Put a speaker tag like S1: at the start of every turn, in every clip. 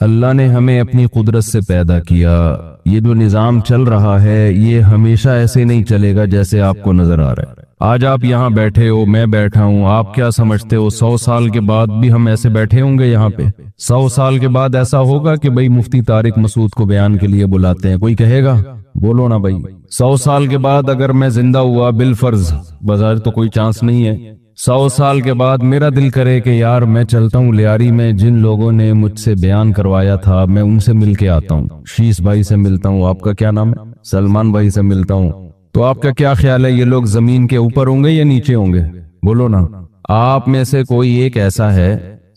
S1: اللہ نے ہمیں اپنی قدرت سے پیدا کیا. یہ جو نظام چل رہا ہے یہ ہمیشہ ایسے نہیں چلے گا جیسے آپ کو نظر آ رہا ہے. آج آپ یہاں بیٹھے ہو، میں بیٹھا ہوں، آپ کیا سمجھتے ہو 100 سال کے بعد بھی ہم ایسے بیٹھے ہوں گے یہاں پہ؟ 100 سال کے بعد ایسا ہوگا کہ بھئی مفتی طارق مسعود کو بیان کے لیے بلاتے ہیں، کوئی کہے گا؟ بولو نا بھئی. 100 سال کے بعد اگر میں زندہ ہوا بالفرض، بظاہر تو کوئی چانس نہیں ہے، 100 سال کے بعد میرا دل کرے کہ یار میں چلتا ہوں لیاری میں، جن لوگوں نے مجھ سے بیان کروایا تھا میں ان سے مل کے آتا ہوں، شیش بھائی سے ملتا ہوں، آپ کا کیا نام ہے، سلمان بھائی سے ملتا ہوں. تو آپ کا کیا خیال ہے، یہ لوگ زمین کے اوپر ہوں گے یا نیچے ہوں گے؟ بولو نا. آپ میں سے کوئی ایک ایسا ہے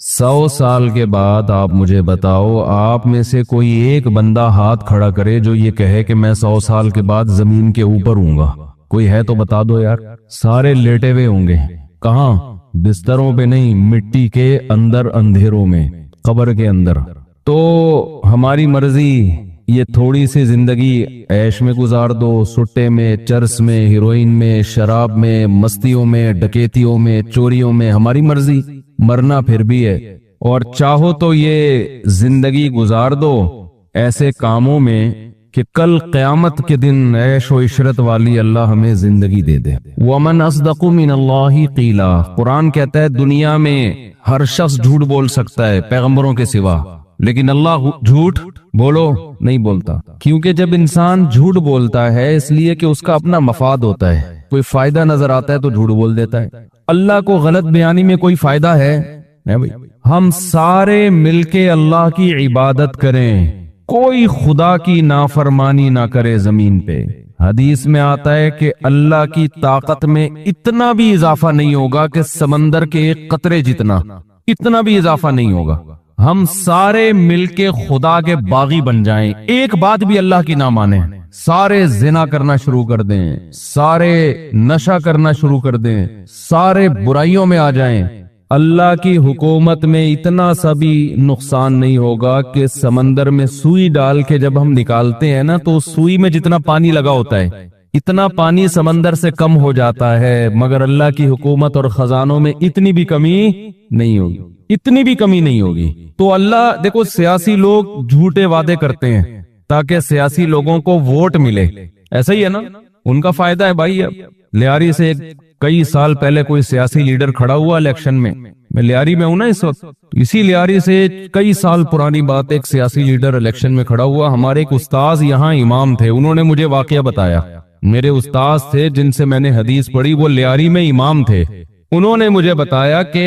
S1: 100 سال کے بعد آپ مجھے بتاؤ، آپ میں سے کوئی ایک بندہ ہاتھ کھڑا کرے جو یہ کہے کہ میں 100 سال کے بعد زمین کے اوپر ہوں گا؟ کوئی ہے تو بتا دو یار. سارے لیٹے ہوئے ہوں گے. کہاں؟ بستروں پہ نہیں، مٹی کے اندر، اندھیروں میں، قبر کے اندر. تو ہماری مرضی، یہ تھوڑی سی زندگی عیش میں گزار دو، سٹے میں، چرس میں، ہیروئن میں، شراب میں، مستیوں میں، ڈکیتیوں میں، چوریوں میں، ہماری مرضی. مرنا پھر بھی ہے. اور چاہو تو یہ زندگی گزار دو ایسے کاموں میں کہ کل قیامت کے دن عیش و عشرت والی اللہ ہمیں زندگی دے دے. وَمَنْ أَصْدَقُ مِنَ اللَّهِ قِيلًا. قرآن کہتا ہے دنیا میں ہر شخص جھوٹ بول سکتا ہے پیغمبروں کے سوا، لیکن اللہ جھوٹ بولو نہیں بولتا. کیونکہ جب انسان جھوٹ بولتا ہے اس لیے کہ اس کا اپنا مفاد ہوتا ہے، کوئی فائدہ نظر آتا ہے تو جھوٹ بول دیتا ہے. اللہ کو غلط بیانی میں کوئی فائدہ ہے؟ نہیں بھائی. ہم سارے مل کے اللہ کی عبادت کریں، کوئی خدا کی نافرمانی نہ کرے زمین پہ. حدیث میں آتا ہے کہ اللہ کی طاقت میں اتنا بھی اضافہ نہیں ہوگا کہ سمندر کے ایک قطرے جتنا، اتنا بھی اضافہ نہیں ہوگا. ہم سارے مل کے خدا کے باغی بن جائیں، ایک بات بھی اللہ کی نہ مانیں، سارے زنا کرنا شروع کر دیں، سارے نشہ کرنا شروع کر دیں، سارے برائیوں میں آ جائیں، اللہ کی حکومت میں اتنا سا بھی نقصان نہیں ہوگا کہ سمندر میں سوئی ڈال کے جب ہم نکالتے ہیں نا تو سوئی میں جتنا پانی لگا ہوتا ہے اتنا پانی سمندر سے کم ہو جاتا ہے، مگر اللہ کی حکومت اور خزانوں میں اتنی بھی کمی نہیں ہوگی، اتنی بھی کمی نہیں ہوگی. تو اللہ دیکھو، سیاسی لوگ جھوٹے وعدے کرتے ہیں تاکہ سیاسی لوگوں کو ووٹ ملے، ایسا ہی ہے نا، ان کا فائدہ ہے بھائی. اب لیاری سے کئی سال پہلے کوئی سیاسی لیڈر کھڑا ہوا الیکشن میں لیاری میں ہوں نا اس وقت، اسی لیاری سے کئی سال پرانی بات، ایک سیاسی لیڈر الیکشن میں کھڑا ہوا. ہمارے ایک استاذ یہاں امام تھے، انہوں نے مجھے واقعہ بتایا، میرے استاذ تھے جن سے میں نے حدیث پڑھی، وہ لیاری میں امام تھے. انہوں نے مجھے بتایا کہ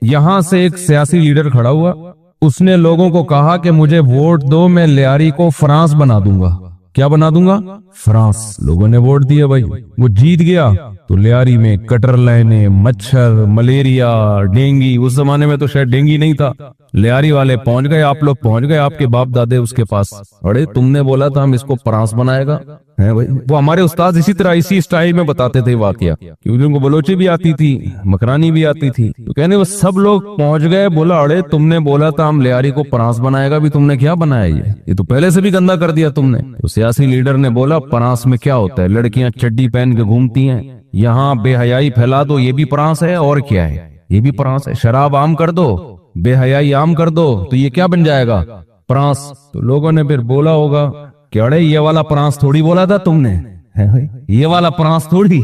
S1: یہاں سے ایک سیاسی لیڈر کھڑا ہوا، اس نے لوگوں کو کہا کہ مجھے ووٹ دو، میں لیاری کو فرانس بنا دوں گا. کیا بنا دوں گا؟ فرانس. لوگوں نے ووٹ دیا بھائی، وہ جیت گیا. تو لیاری میں کٹر لائنیں، مچھر، ملیریا، ڈینگی، اس زمانے میں تو شاید ڈینگی نہیں تھا. لیاری والے پہنچ گئے، آپ لوگ پہنچ گئے، آپ کے باپ دادے اس کے پاس، ارے تم نے بولا تھا ہم اس کو فرانس بنائے گا. وہ ہمارے استاد اسی طرح اسی سٹائل میں بتاتے تھے واقعہ، کیونکہ ان کو بلوچی بھی آتی تھی، مکرانی بھی آتی تھی. تو کہنے وہ سب لوگ پہنچ گئے، بولا ارے تم نے بولا تھا ہم لیاری کو فرانس بنائے گا، بھی تم نے کیا بنایا، یہ تو پہلے سے بھی گندا کر دیا تم نے. تو سیاسی لیڈر نے بولا فرانس میں کیا ہوتا ہے، لڑکیاں چڈی پہن کے گھومتی ہیں، یہاں بے حیائی پھیلا دو، یہ بھی فرانس ہے، اور کیا ہے، یہ بھی فرانس ہے. شراب عام کر دو، بے حیائی عام کر دو، تو یہ کیا بن جائے گا، فرانس. تو لوگوں نے پھر بولا ہوگا کہ اڑے یہ والا فرانس تھوڑی بولا تھا تم نے، یہ والا فرانس تھوڑی،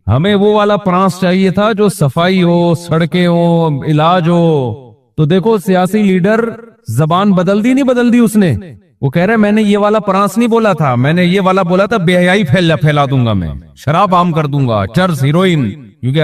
S1: ہمیں وہ والا فرانس چاہیے تھا جو صفائی ہو، سڑکیں ہو، علاج ہو. تو دیکھو سیاسی لیڈر زبان بدل دی نہیں بدل دی اس نے، وہ کہہ رہے میں نے یہ والا فرانس نہیں بولا تھا، میں نے یہ والا بولا تھا بے حیائی پھیلا دوں گا، میں شراب عام کر دوں گا، چرس، ہیروئن، کیونکہ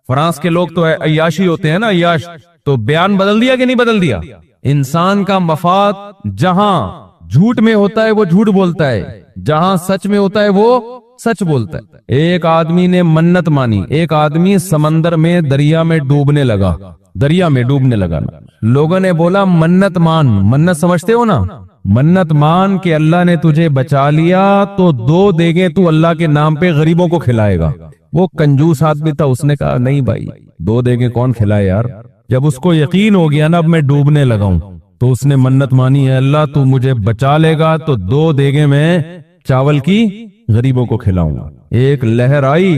S1: فرانس کے لوگ تو عیاشی ہوتے ہیں نا، عیاش. تو بیان بدل دیا کہ نہیں بدل دیا. انسان کا مفاد جہاں جھوٹ میں ہوتا ہے وہ جھوٹ بولتا ہے، جہاں سچ میں ہوتا ہے وہ سچ بولتا ہے. ایک آدمی نے منت مانی، ایک آدمی سمندر میں دریا میں ڈوبنے لگا، لوگوں نے بولا منت مان، منت سمجھتے ہو نا، منت مان کہ اللہ نے تجھے بچا لیا تو 2 دیگیں تو اللہ کے نام پہ غریبوں کو کھلائے گا. وہ کنجوس آدمی تھا، اس نے کہا نہیں بھائی 2 دیگیں کون کھلائے یار. جب اس کو یقین ہو گیا نا اب میں ڈوبنے لگا ہوں، تو اس نے منت مانی ہے اللہ تو مجھے بچا لے گا تو 2 دیگیں میں چاول کی غریبوں کو کھلاؤں گا. ایک لہر آئی،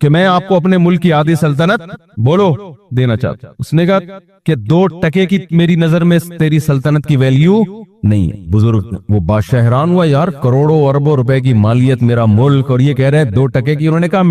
S1: کہ میں آپ کو اپنے ملک کی آدھی سلطنت بولو دینا چاہتا ہوں۔ اس نے کہا کہ 2 ٹکے کی میری نظر میں تیری سلطنت کی ویلیو نہیں ہے۔ بزرگ وہ بادشاہ حیران ہوا، یار کروڑوں اربوں روپے کی مالیت میرا ملک، اور یہ کہہ رہے 2 ٹکے کی۔ انہوں نے کہا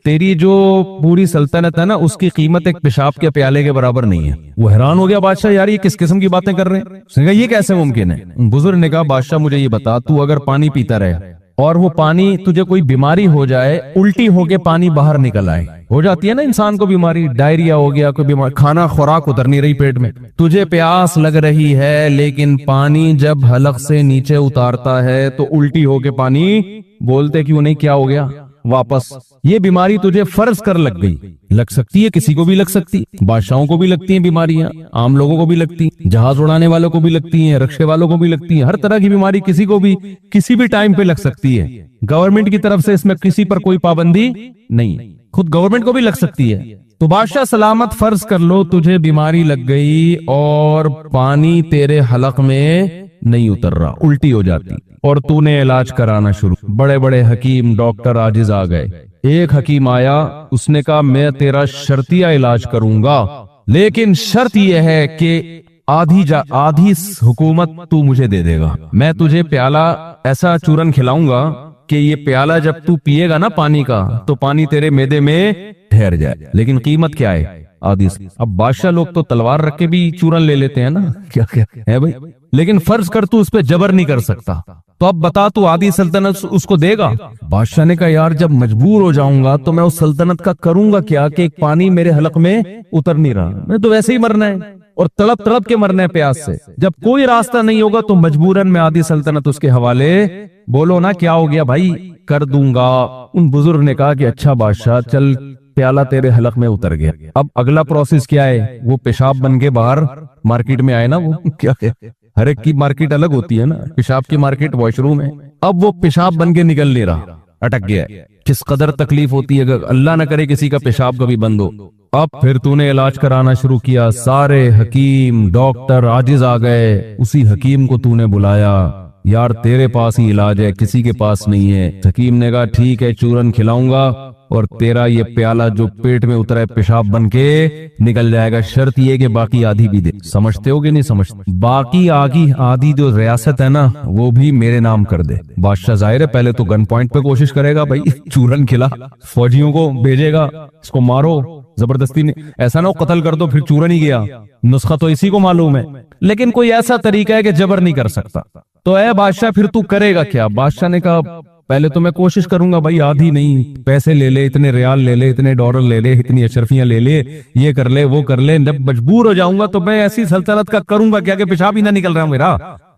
S1: تیری جو پوری سلطنت ہے نا اس کی قیمت ایک پیشاب کے پیالے کے برابر نہیں ہے۔ وہ حیران ہو گیا بادشاہ، یار یہ کس قسم کی باتیں کر رہے ہیں؟ اس نے کہا یہ کیسے ممکن ہے؟ بزرگ نے کہا بادشاہ مجھے یہ بتا، تو اگر پانی پیتا رہے اور وہ پانی تجھے کوئی بیماری ہو جائے، الٹی ہو کے پانی باہر نکل آئے، ہو جاتی ہے نا انسان کو بیماری، ڈائریا ہو گیا، کوئی بیماری، کھانا خوراک اتر نہیں رہی پیٹ میں، تجھے پیاس لگ رہی ہے لیکن پانی جب حلق سے نیچے اتارتا ہے تو الٹی ہو کے پانی بولتے کیوں نہیں، کیا ہو گیا واپس؟ یہ بیماری تجھے فرض کر لگ گئی، لگ سکتی ہے کسی کو بھی لگ سکتی، بادشاہوں کو بھی لگتی ہیں بیماریاں، عام لوگوں کو بھی لگتی ہیں، جہاز اڑانے والوں کو بھی لگتی ہیں، رکشے والوں کو بھی لگتی ہیں، ہر طرح کی بیماری کسی کو بھی کسی بھی ٹائم پہ لگ سکتی ہے۔ گورنمنٹ کی طرف سے اس میں کسی پر کوئی پابندی نہیں، خود گورنمنٹ کو بھی لگ سکتی ہے۔ تو بادشاہ سلامت فرض کر لو تجھے بیماری لگ گئی اور پانی تیرے حلق میں نہیں اتر رہا، الٹی ہو جاتی، اور تو نے علاج کرانا شروع، بڑے بڑے حکیم ڈاکٹر عاجز آ گئے۔ ایک حکیم آیا، اس نے کہا میں تیرا شرطیہ علاج کروں گا، لیکن شرط یہ ہے کہ آدھی حکومت تو مجھے دے دے گا، میں تجھے پیالہ ایسا چورن کھلاؤں گا کہ یہ پیالہ جب تو پیے گا نا پانی کا تو پانی تیرے معدے میں ٹھہر جائے، لیکن قیمت کیا ہے؟ آدھی۔ اب بادشاہ لوگ تو تلوار رکھ کے بھی چورن لے لیتے ہیں نا، کیا ہے بھائی، لیکن فرض کر تو اس پہ جبر نہیں کر سکتا، تو اب بتا تو آدھی سلطنت اس کو دے گا؟ بادشاہ نے کہا یار جب مجبور ہو جاؤں گا تو میں اس سلطنت کا کروں گا کیا کہ ایک پانی میرے حلق میں اتر نہیں رہا، میں تو ویسے ہی مرنا ہے اور تڑپ تڑپ کے مرنا ہے پیاس سے، جب کوئی راستہ نہیں ہوگا تو مجبوراً میں آدھی سلطنت اس کے حوالے، بولو نا کیا ہو گیا بھائی، کر دوں گا۔ ان بزرگ نے کہا کہ اچھا بادشاہ چل پیالہ تیرے حلق میں اتر گیا، اب اگلا پروسیس کیا ہے؟ وہ پیشاب بن کے باہر مارکیٹ میں آئے نا، وہ کیا ہے، ہر ایک کی مارکیٹ الگ ہوتی ہے نا، پیشاب کی مارکیٹ واش روم ہے، اب وہ پیشاب بن کے نکل نہیں رہا، اٹک گیا ہے۔ کس قدر تکلیف ہوتی ہے اگر اللہ نہ کرے کسی کا پیشاب کبھی بند ہو۔ اب پھر تو نے علاج کرانا شروع کیا، سارے حکیم ڈاکٹر عاجز آ گئے، اسی حکیم کو تو نے بلایا، یار تیرے پاس ہی علاج ہے، کسی کے پاس نہیں ہے۔ حکیم نے کہا ٹھیک ہے چورن کھلاؤں گا اور تیرا یہ پیالہ جو پیٹ میں اترا ہے پیشاب بن کے نکل جائے گا، شرط یہ کہ باقی آدھی بھی دے۔ سمجھتے ہو کہ نہیں سمجھتے؟ باقی آدھی جو ریاست ہے نا وہ بھی میرے نام کر دے۔ بادشاہ ظاہر ہے پہلے تو گن پوائنٹ پہ کوشش کرے گا، بھائی چورن کھلا، فوجیوں کو بھیجے گا، اس کو مارو زبردستی، نہیں ایسا نہ ہو قتل کر دو پھر چورن ہی گیا، نسخہ تو اسی کو معلوم ہے، لیکن کوئی ایسا طریقہ ہے کہ جبر نہیں کر سکتا۔ تو اے بادشاہ پھر تو کرے گا کیا؟ بادشاہ نے کہا پہلے تو میں کوشش کروں گا بھائی، آدھی نہیں، پیسے لے لے، اتنے ریال لے لے، اتنے ڈالر لے لے، اتنی اشرفیاں لے لے، یہ کر لے وہ کر لے، جب مجبور ہو جاؤں گا تو میں ایسی سلطنت کا کروں گا کیا کہ پیشاب ہی نہ نکل رہا میرا،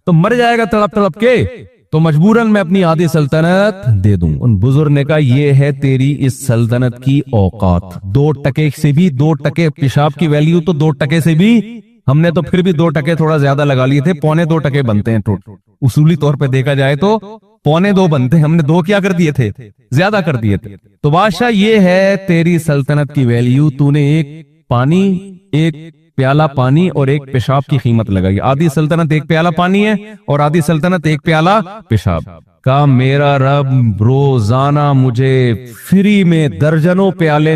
S1: تو مر جائے گا تڑپ تڑپ کے، تو مجبوراً میں اپنی آدھی سلطنت دے دوں۔ ان بزرگ نے کہا یہ ہے تیری اس سلطنت کی اوقات، 2 ٹکے سے بھی 2 ٹکے پیشاب کی ویلیو تو 2 ٹکے سے بھی، ہم نے تو پھر بھی 2 ٹکے تھوڑا زیادہ لگا لیے تھے، 2.25 ٹکے بنتے ہیں ٹوٹل، اصولی طور پہ دیکھا جائے تو 2.25 بنتے ہیں، ہم نے 2 کیا کر دیے تھے، زیادہ کر دیے تھے۔ تو بادشاہ یہ ہے تیری سلطنت کی ویلیو، تو نے ایک پیالہ پانی اور ایک پیشاب کی قیمت لگائی، آدھی سلطنت ایک پیالہ پانی ہے اور آدھی سلطنت ایک پیالہ پیشاب کا۔ میرا رب روزانہ مجھے فری میں درجنوں پیالے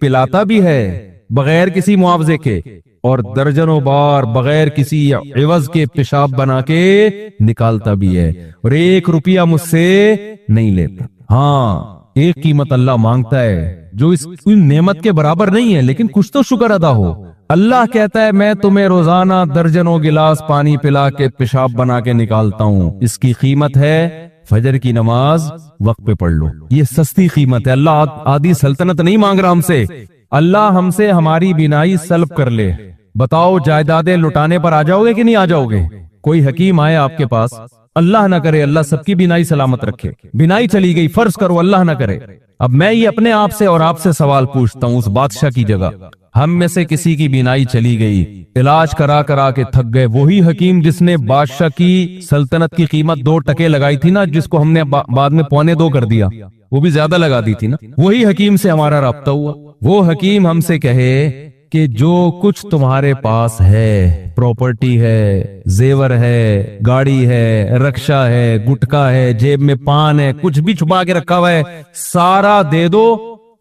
S1: پلاتا بھی ہے بغیر کسی معاوضے کے، اور درجنوں بار بغیر کسی عوض کے پیشاب بنا کے نکالتا بھی ہے، اور 1 روپیہ مجھ سے نہیں لیتا۔ ہاں ایک قیمت اللہ مانگتا ہے جو اس نعمت کے برابر نہیں ہے، لیکن کچھ تو شکر ادا ہو۔ اللہ کہتا ہے میں تمہیں روزانہ درجنوں گلاس پانی پلا کے پیشاب بنا کے نکالتا ہوں، اس کی قیمت ہے فجر کی نماز وقت پہ پڑھ لو، یہ سستی قیمت ہے۔ اللہ آدھی سلطنت نہیں مانگ رہا ہم سے، اللہ ہم سے ہماری بینائی سلب کر لے۔ بتاؤ جائیدادیں لٹانے پر آ جاؤ گے کہ نہیں آ جاؤ گے؟ کوئی حکیم آئے آپ کے پاس، اللہ نہ کرے اللہ سب کی بینائی سلامت رکھے، بینائی چلی گئی، فرض کرو اللہ نہ کرے، اب میں یہ اپنے آپ سے اور آپ سے سوال پوچھتا ہوں اس بادشاہ کی جگہ، ہم میں سے کسی کی بینائی چلی گئی، علاج کرا کرا کے تھک گئے، وہی حکیم جس نے بادشاہ کی سلطنت کی قیمت 2 ٹکے لگائی تھی نا، جس کو ہم نے بعد میں 2.25 کر دیا، وہ بھی زیادہ لگا دی تھی نا، وہی حکیم سے ہمارا رابطہ ہوا، وہ حکیم ہم سے کہے کہ جو کچھ تمہارے پاس ہے، پراپرٹی ہے، زیور ہے، گاڑی ہے، رکشا ہے، گٹکا ہے، جیب میں پان ہے، کچھ بھی چھپا کے رکھا ہوا ہے، سارا دے دو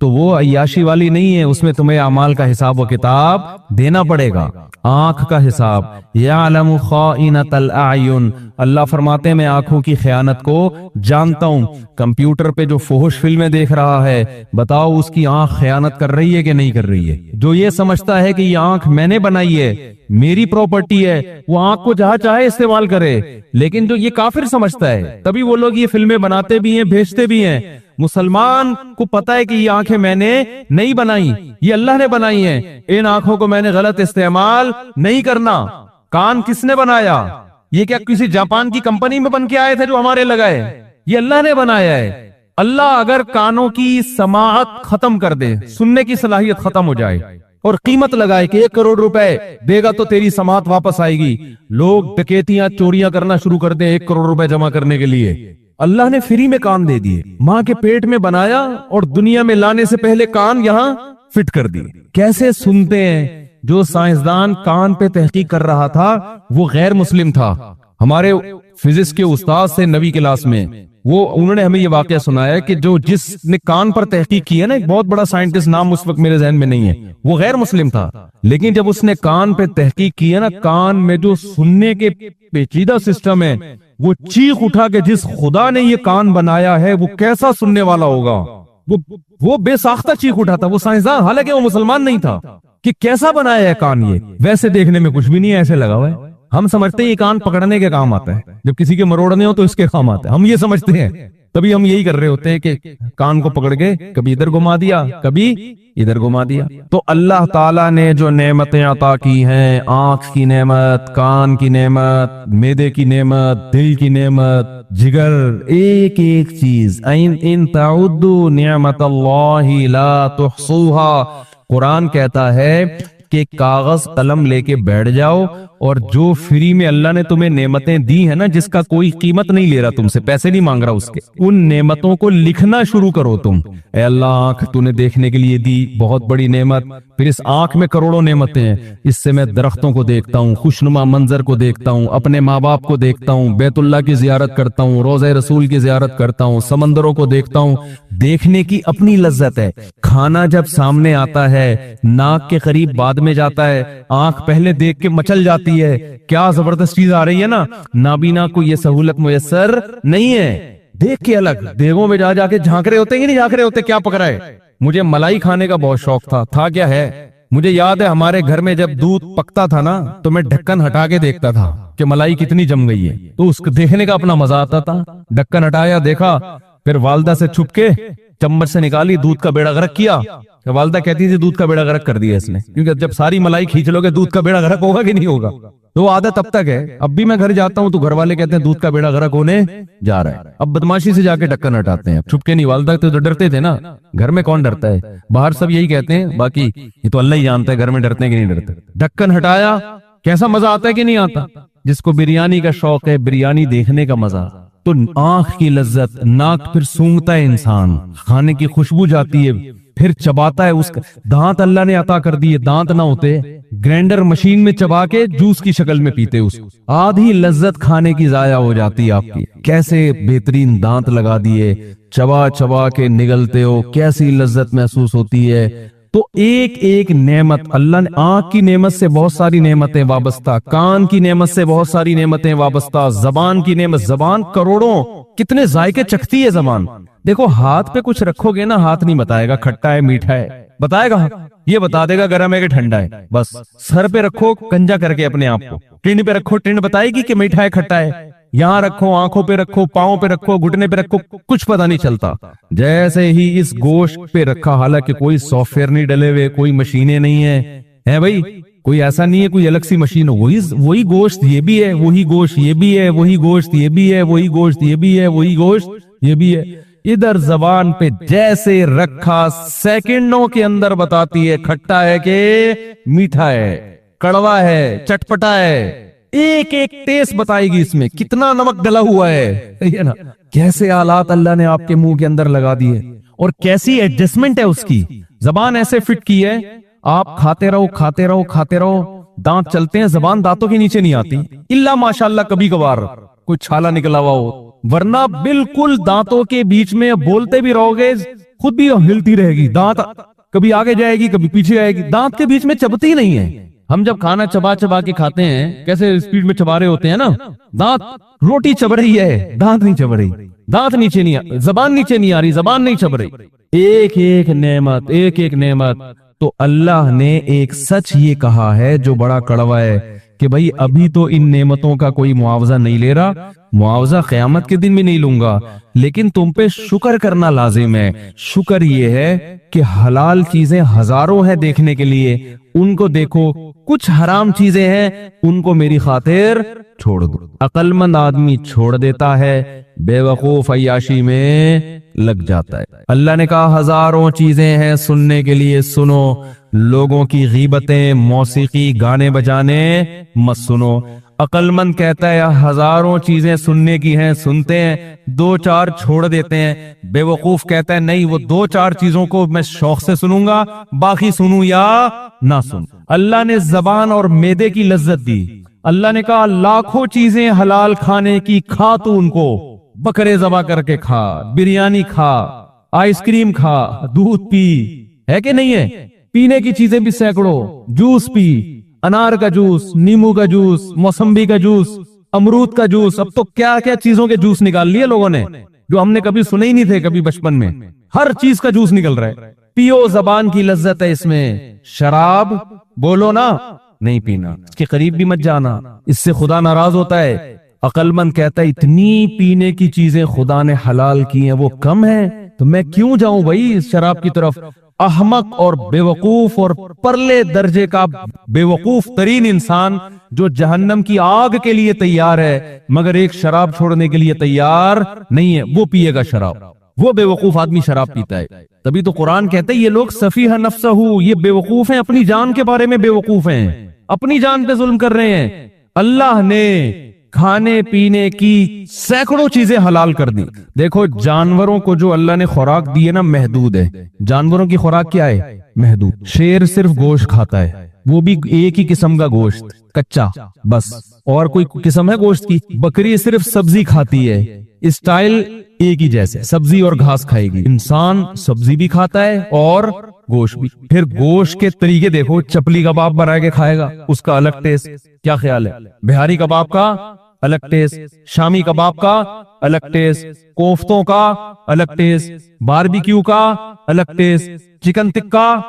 S1: تو وہ عیاشی والی نہیں ہے، اس میں تمہیں اعمال کا حساب و کتاب دینا پڑے گا، آنکھ کا حساب۔ یعلم خائنۃ الاعین، اللہ فرماتے ہیں میں آنکھوں کی خیانت کو جانتا ہوں۔ کمپیوٹر پہ جو فحش فلمیں دیکھ رہا ہے، بتاؤ اس کی آنکھ خیانت کر رہی ہے کہ نہیں کر رہی ہے؟ جو یہ سمجھتا ہے کہ یہ آنکھ میں نے بنائی ہے، میری پراپرٹی ہے، وہ آنکھ کو جہاں چاہے استعمال کرے، لیکن جو یہ کافر سمجھتا ہے، تبھی وہ لوگ یہ فلمیں بناتے بھی ہیں، بھیجتے بھی ہیں۔ مسلمان کو پتا ہے کہ یہ آنکھیں میں نے نہیں بنائی، یہ اللہ نے بنائی ہیں، ان آنکھوں کو میں نے غلط استعمال نہیں کرنا۔ کان کس نے بنایا؟ یہ کیا کسی جاپان کی کمپنی میں بن کے آئے تھے جو ہمارے لگائے؟ یہ اللہ نے بنایا ہے۔ اللہ اگر کانوں کی سماعت ختم کر دے، سننے کی صلاحیت ختم ہو جائے، اور قیمت لگائے کہ 1 کروڑ روپے دے گا تو تیری سماعت واپس آئے گی، لوگ ڈکیتیاں چوریاں کرنا شروع کر دیں 1 کروڑ روپے جمع کرنے کے لیے۔ اللہ نے فری میں کان دے دیے، ماں کے پیٹ میں بنایا اور دنیا میں لانے سے پہلے کان یہاں فٹ کر دیے۔ کیسے سنتے ہیں؟ جو سائنسدان کان پہ تحقیق کر رہا تھا وہ غیر مسلم تھا۔ ہمارے فزکس کے استاد سے نوی کلاس میں انہوں نے ہمیں یہ واقعہ سنایا کہ جس نے کان پر تحقیق کی ہے نا، ایک بہت بڑا سائنٹسٹ، نام اس وقت میرے ذہن میں نہیں ہے، وہ غیر مسلم تھا، لیکن جب اس نے کان پہ تحقیق کی ہے نا، کان میں جو سننے کے پیچیدہ سسٹم ہے، وہ چیخ اٹھا کہ جس خدا نے یہ کان بنایا ہے وہ کیسا سننے والا ہوگا۔ وہ بے ساختہ چیخ اٹھا تھا، وہ سائنسدان، حالانکہ وہ مسلمان نہیں تھا، کہ کیسا بنایا ہے کان یہ۔ ویسے دیکھنے میں کچھ بھی نہیں ہے، ایسے لگا ہوا ہے۔ ہم سمجھتے ہیں یہ کان پکڑنے کے کام آتا ہے، جب کسی کے مروڑنے ہو تو اس کے کام آتا ہے، ہم یہ سمجھتے ہیں، تبھی ہم یہی کر رہے ہوتے ہیں کہ کان کو پکڑ کے کبھی ادھر گھما دیا، کبھی ادھر گھما دیا۔ تو اللہ تعالیٰ نے جو نعمتیں عطا کی ہیں، آنکھ کی نعمت، کان کی نعمت، معدے کی نعمت، دل کی نعمت، جگر، ایک ایک چیز، ان تعدوا نعمت اللہ لا تحصوها، قرآن کہتا ہے کہ کاغذ قلم لے کے بیٹھ جاؤ، اور جو فری میں اللہ نے تمہیں نعمتیں دی ہیں نا، جس کا کوئی قیمت نہیں لے رہا تم سے، پیسے نہیں مانگ رہا اس کے، ان نعمتوں کو لکھنا شروع کرو تم۔ اے اللہ، آنکھ تو نے دیکھنے کے لیے دی، بہت بڑی نعمت، پھر اس آنکھ میں کروڑوں نعمتیں ہیں، اس سے میں درختوں کو دیکھتا ہوں، خوشنما منظر کو دیکھتا ہوں، اپنے ماں باپ کو دیکھتا ہوں، بیت اللہ کی زیارت کرتا ہوں، روضہ رسول کی زیارت کرتا ہوں، سمندروں کو دیکھتا ہوں۔ دیکھنے کی اپنی لذت ہے۔ کھانا جب سامنے آتا ہے، ناک کے قریب بعد میں جاتا ہے، آنکھ پہلے دیکھ کے مچل جاتی ہے، کیا زبردست چیز آ رہی ہے نا، نابینا کو یہ سہولت میسر نہیں ہے۔ دیکھ کے الگ دیگوں میں جا کے جھانک رہے ہوتے ہیں، نہیں جھانک رہے ہوتے کیا پک رہا ہے۔ مجھے ملائی کھانے کا بہت شوق تھا کیا ہے، مجھے یاد ہے ہمارے گھر میں جب دودھ پکتا تھا نا، تو میں ڈھکن ہٹا کے دیکھتا تھا کہ ملائی کتنی جم گئی ہے، تو اس کو دیکھنے کا اپنا مزہ آتا تھا۔ ڈھکن ہٹایا، دیکھا، پھر والدہ سے چھپ کے چمچ سے نکالی، دودھ کا بیڑا غرق کیا۔ والدہ کہتی تھی دودھ کا بیڑا غرق کر دیا اس نے، کیونکہ جب ساری ملائی کھینچ لو گے دودھ کا بیڑا غرق ہوگا کہ نہیں ہوگا۔ تو وہ عادت اب تک ہے، اب بھی میں گھر جاتا ہوں تو گھر والے کہتے ہیں دودھ کا بیڑا غرق ہونے جا رہا ہے، اب بدماشی سے جا کے ڈھکن ہٹاتے ہیں، چھپ کے نہیں۔ والدہ تو ڈرتے تھے نا، گھر میں کون ڈرتا ہے، باہر سب یہی کہتے ہیں، باقی یہ تو اللہ ہی جانتا ہے گھر میں ڈرتے ہیں کہ نہیں ڈرتے۔ ڈھکن ہٹایا، کیسا مزہ آتا ہے کہ نہیں آتا۔ جس کو بریانی کا شوق ہے، بریانی دیکھنے کا مزہ، تو آنکھ کی لذت، ناک پھر سونگتا ہے انسان، کھانے کی خوشبو جاتی ہے، پھر چباتا ہے، اس کا دانت اللہ نے عطا کر دیے، دانت نہ ہوتے گرینڈر مشین میں چبا کے جوس کی شکل میں پیتے، اس کو آدھی لذت کھانے کی ضائع ہو جاتی ہے آپ کی۔ کیسے بہترین دانت لگا دیے، چبا چبا کے نگلتے ہو، کیسی لذت محسوس ہوتی ہے۔ تو ایک ایک نعمت اللہ نے، آنکھ کی نعمت سے بہت ساری نعمتیں وابستہ، کان کی نعمت سے بہت ساری نعمتیں وابستہ، زبان کی نعمت، زبان کروڑوں، کتنے ذائقے چکھتی ہے زبان۔ دیکھو ہاتھ پہ کچھ رکھو گے نا، ہاتھ نہیں بتائے گا کھٹا ہے میٹھا ہے، بتائے گا، یہ بتا دے گا گرم ہے کہ ٹھنڈا ہے، بس۔ سر پہ رکھو کنجا کر کے اپنے آپ کو، ٹنڈ پہ رکھو، ٹنڈ بتائے گی کہ میٹھا ہے کھٹا ہے۔ یہاں رکھو، آنکھوں پہ رکھو، پاؤں پہ رکھو، گھٹنے پہ رکھو، کچھ پتہ نہیں چلتا۔ جیسے ہی اس گوشت پہ رکھا، حالانکہ کوئی سافٹ ویئر نہیں ڈلے ہوئے، کوئی مشینیں نہیں ہیں بھائی، کوئی ایسا نہیں ہے کوئی الگ سی مشین ہو، وہی گوشت یہ بھی ہے، وہی گوشت یہ بھی ہے، وہی گوشت یہ بھی ہے، وہی گوشت یہ بھی ہے، وہی گوشت یہ بھی ہے۔ ادھر زبان پہ جیسے رکھا، سیکنڈوں کے اندر بتاتی ہے کھٹا ہے کہ میٹھا ہے، کڑوا ہے، چٹپٹا ہے، ایک ایک ٹیسٹ بتائے گی، اس میں کتنا نمک ڈلا ہوا ہے نا۔ کیسے آلات اللہ نے آپ کے منہ کے اندر لگا دیے، اور کیسی ایڈجسٹمنٹ ہے اس کی۔ زبان ایسے فٹ کی ہے، آپ کھاتے رہو کھاتے رہو کھاتے رہو، دانت چلتے ہیں، زبان دانتوں کے نیچے نہیں آتی، الا ماشاءاللہ کبھی کبھار کوئی چھالا نکلا ہوا ہو، ورنہ بالکل دانتوں کے بیچ میں بولتے بھی رہو گے خود بھی ہلتی رہے گی, دانت کبھی آگے جائے گی کبھی پیچھے آئے گی, دانت کے بیچ میں چبتی نہیں ہے. ہم جب کھانا چبا چبا کے کھاتے ہیں کیسے اسپیڈ میں چبا رہے ہوتے ہیں نا, دانت روٹی چب رہی ہے, دانت نہیں چب رہی, دانت نیچے نہیں, زبان نیچے نہیں آ رہی, زبان نہیں چب رہی. ایک ایک نعمت, ایک ایک نعمت. تو اللہ نے ایک سچ یہ کہا ہے جو بڑا کڑوا ہے کہ بھائی ابھی تو ان نعمتوں کا کوئی معاوضہ نہیں لے رہا, معاوضہ قیامت کے دن بھی نہیں لوں گا, لیکن تم پہ شکر کرنا لازم ہے. شکر یہ ہے کہ حلال چیزیں ہزاروں ہیں دیکھنے کے لیے, ان کو دیکھو. کچھ حرام چیزیں ہیں ان کو میری خاطر چھوڑ دو. عقل مند آدمی چھوڑ دیتا ہے, بے وقوف عیاشی میں لگ جاتا ہے. اللہ نے کہا ہزاروں چیزیں ہیں سننے کے لیے, سنو. لوگوں کی غیبتیں, موسیقی, گانے بجانے مت سنو. عقل مند کہتا ہے ہزاروں چیزیں سننے کی ہیں, سنتے ہیں, دو چار چھوڑ دیتے ہیں. بے وقوف کہتا ہے نہیں, وہ دو چار چیزوں کو میں شوق سے سنوں گا, باقی سنوں یا نہ سنوں. اللہ نے زبان اور معدے کی لذت دی. اللہ نے کہا لاکھوں چیزیں حلال کھانے کی, کھا تو ان کو, بکرے ذبح کر کے کھا, بریانی کھا, آئس کریم کھا, دودھ پی, ہے کہ نہیں ہے؟ پینے کی چیزیں بھی سینکڑوں, جوس پی, انار کا جوس, نیمبو کا جوس, موسمبی کا جوس, امرود کا جوس. اب تو کیا کیا چیزوں کے جوس نکال لیے لوگوں نے جو ہم نے کبھی سنے ہی نہیں تھے کبھی بچپن میں. ہر چیز کا جوس نکل رہا ہے. پیو, زبان کی لذت ہے اس میں. شراب بولو نا نہیں پینا, اس کے قریب بھی مت جانا, اس سے خدا ناراض ہوتا ہے. عقل مند کہتا ہے اتنی پینے کی چیزیں خدا نے حلال کی ہیں وہ کم ہیں, تو میں کیوں جاؤں بھائی اس شراب کی طرف. احمق اور بے وقوف اور پرلے درجے کا بے وقوف ترین انسان جو جہنم کی آگ کے لیے تیار ہے مگر ایک شراب چھوڑنے کے لیے تیار نہیں ہے, وہ پیے گا شراب. وہ بے وقوف آدمی شراب پیتا ہے. تبھی تو قرآن کہتا ہے یہ لوگ سفیہ نفسہ, یہ بے وقوف ہیں, اپنی جان کے بارے میں بے وقوف ہیں, اپنی جان پہ ظلم کر رہے ہیں. اللہ نے کھانے پینے کی سینکڑوں چیزیں حلال کر دی. دیکھو جانوروں کو جو اللہ نے خوراک دی ہے نا محدود ہے. جانوروں کی خوراک کیا ہے؟ محدود. شیر صرف گوشت کھاتا ہے, وہ بھی ایک ہی قسم کا گوشت, کچا بس, اور کوئی قسم ہے گوشت کی. بکری صرف سبزی کھاتی ہے, اسٹائل ایک ہی جیسے, سبزی اور گھاس کھائے گی. انسان سبزی بھی کھاتا ہے اور گوشت بھی. پھر گوشت کے طریقے دیکھو, چپلی کباب بنا کے کھائے گا, اس کا الگ ٹیسٹ. کیا خیال ہے؟ بہاری کباب کا الگ ٹیسٹ, شامی کباب کا الگ ٹیسٹ, کوفتوں کا الگ ٹیسٹ, باربیکیو کا الگ ٹیسٹ, چکن ٹکا.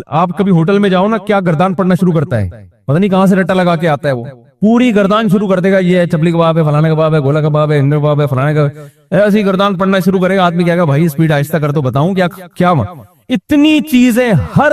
S1: آپ کبھی ہوٹل میں جاؤ نا, کیا گردان پڑنا شروع کرتا ہے, پتہ نہیں کہاں سے رٹا لگا کے آتا ہے, وہ پوری گردان شروع کر دے گا. یہ ہے چپلی کباب ہے, فلانا کباب ہے, گولا کباب ہے, ہندو کباب ہے, فلانا کا, ایسی گردان پڑنا شروع کرے گا. آدمی کہے گا بھائی اسپیڈ آہستہ کر تو بتاؤں کیا اتنی چیزیں, ہر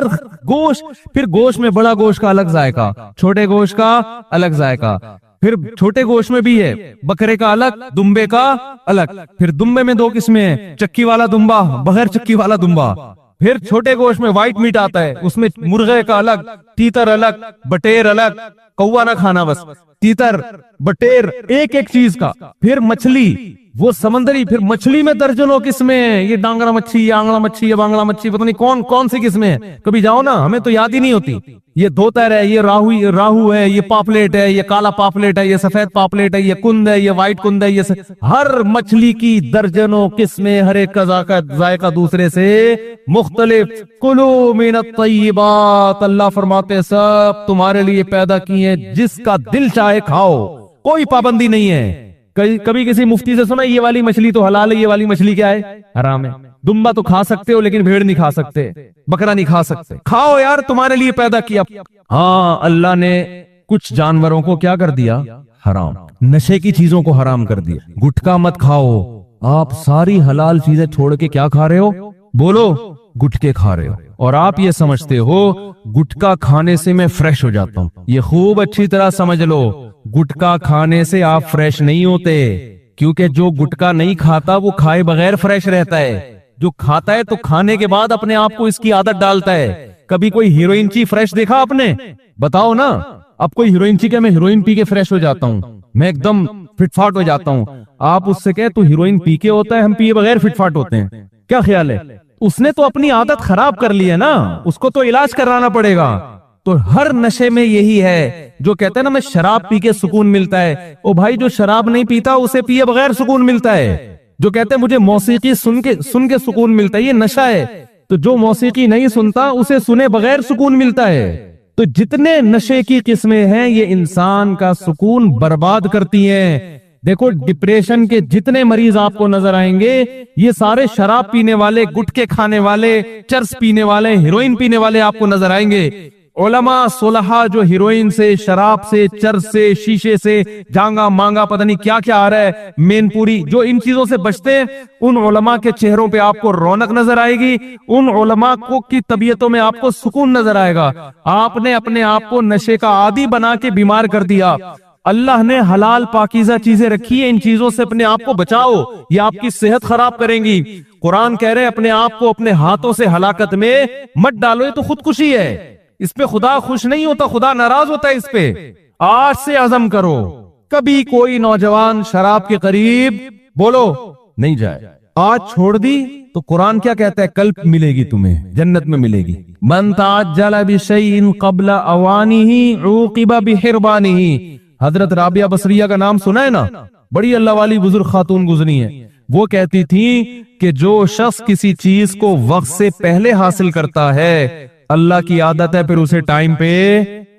S1: گوشت. پھر گوشت میں بڑا گوشت کا الگ ذائقہ, چھوٹے گوشت کا الگ ذائقہ. پھر چھوٹے گوشت میں بھی ہے بکرے کا الگ, دمبے کا الگ. پھر دمبے میں دو قسمیں ہیں, چکی والا دمبا, بغیر چکی والا دمبا. پھر چھوٹے گوشت میں وائٹ میٹ آتا ہے, اس میں مرغے کا الگ, تیتر الگ, بٹیر الگ. کوا نہ کھانا بس, تیتر, بٹیر, ایک ایک چیز کا. پھر مچھلی وہ سمندری, پھر مچھلی میں درجنوں قسمیں ہیں. یہ ڈانگڑا مچھی, یہ آنگڑا مچھی, یہ بانگڑا مچھی, پتہ نہیں کون سی قسمیں ہیں. کبھی جاؤ نا, ہمیں تو یاد ہی نہیں ہوتی. یہ دھوتر ہے, یہ راہو ہے, یہ پاپلیٹ ہے, یہ کالا پاپلیٹ ہے, یہ سفید پاپلیٹ ہے, یہ کند ہے, یہ وائٹ کند ہے. یہ ہر مچھلی کی درجنوں قسمیں, ہر ایک کا ذائقہ دوسرے سے مختلف. کلوا من الطیبات, اللہ فرماتے سب تمہارے لیے پیدا کیے, جس کا دل چاہے کھاؤ, کوئی پابندی نہیں ہے. کبھی کسی مفتی سے سنا یہ والی مچھلی تو حلال ہے, یہ والی مچھلی کیا ہے؟ حرام ہے. دمبا تو کھا سکتے ہو لیکن بھیڑ نہیں کھا سکتے, بکرا نہیں کھا سکتے. کھاؤ یار, تمہارے لیے پیدا کیا. ہاں اللہ نے کچھ جانوروں کو کیا کر دیا؟ حرام. نشے کی چیزوں کو حرام کر دیا. گٹکا مت کھاؤ. آپ ساری حلال چیزیں چھوڑ کے کیا کھا رہے ہو؟ بولو, گٹکے کھا رہے ہو. اور آپ یہ سمجھتے ہو گٹکا کھانے سے میں فریش ہو جاتا ہوں. یہ خوب اچھی طرح سمجھ لو, گٹکا کھانے سے آپ فریش نہیں ہوتے, کیونکہ جو گٹکا نہیں کھاتا وہ کھائے بغیر فریش رہتا ہے. جو کھاتا ہے تو کھانے کے بعد اپنے آپ کو اس کی عادت ڈالتا ہے. کبھی کوئی ہیروئن چی فریش دیکھا آپ نے؟ بتاؤ نا. اب کوئی ہیروئن چی کہ میں ہیروئن پی کے فریش ہو جاتا ہوں, میں ایک دم فٹ فاٹ ہو جاتا ہوں. آپ اس سے کہے تو ہیروئن پی کے ہوتا ہے, ہم پیے بغیر فٹ فاٹ ہوتے ہیں. کیا خیال ہے؟ اس نے تو اپنی عادت خراب کر لی ہے نا, اس کو تو علاج کرانا پڑے گا. تو ہر نشے میں یہی ہے, جو کہتے ہیں نا میں شراب پی کے سکون ملتا ہے. او بھائی, جو شراب نہیں پیتا اسے پیے بغیر سکون ملتا ہے. جو کہتے ہیں مجھے موسیقی سن کے سکون ملتا ہے، یہ نشہ ہے۔ تو جو موسیقی نہیں سنتا اسے سنے بغیر سکون ملتا ہے۔ تو جتنے نشے کی قسمیں ہیں یہ انسان کا سکون برباد کرتی ہیں۔ دیکھو ڈپریشن کے جتنے مریض آپ کو نظر آئیں گے یہ سارے شراب پینے والے، گٹکے کھانے والے، چرس پینے والے، ہیروئن پینے والے آپ کو نظر آئیں گے۔ علماء صلحاء جو ہیروئن سے، شراب سے، چرس سے، شیشے سے، جانگا مانگا پتہ نہیں کیا کیا آ رہا ہے، مین پوری، جو ان چیزوں سے بچتے ہیں ان علماء کے چہروں پہ آپ کو رونق نظر آئے گی، ان علماء کی طبیعتوں میں آپ کو سکون نظر آئے گا۔ آپ نے اپنے آپ کو نشے کا عادی بنا کے بیمار کر دیا۔ اللہ نے حلال پاکیزہ چیزیں رکھی ہیں، ان چیزوں سے اپنے آپ کو بچاؤ، یہ آپ کی صحت خراب کریں گی۔ قرآن کہہ رہے اپنے آپ کو اپنے ہاتھوں سے ہلاکت میں مت ڈالو، یہ تو خودکشی ہے، اس پہ خدا خوش نہیں ہوتا، خدا ناراض ہوتا ہے اس پہ۔ آج سے عزم کرو کبھی کوئی نوجوان شراب کے قریب بولو نہیں جائے۔ آج چھوڑ دی تو قرآن کیا کہتا ہے؟ کل ملے گی تمہیں، جنت میں ملے گی۔ من تعجل بشیء قبل اوانہ عوقب بحرمانہ۔ حضرت رابعہ بصریہ کا نام سنا ہے نا، بڑی اللہ والی بزرگ خاتون گزری ہیں، وہ کہتی تھی کہ جو شخص کسی چیز کو وقت سے پہلے حاصل کرتا ہے اللہ کی عادت ہے پھر اسے ٹائم پہ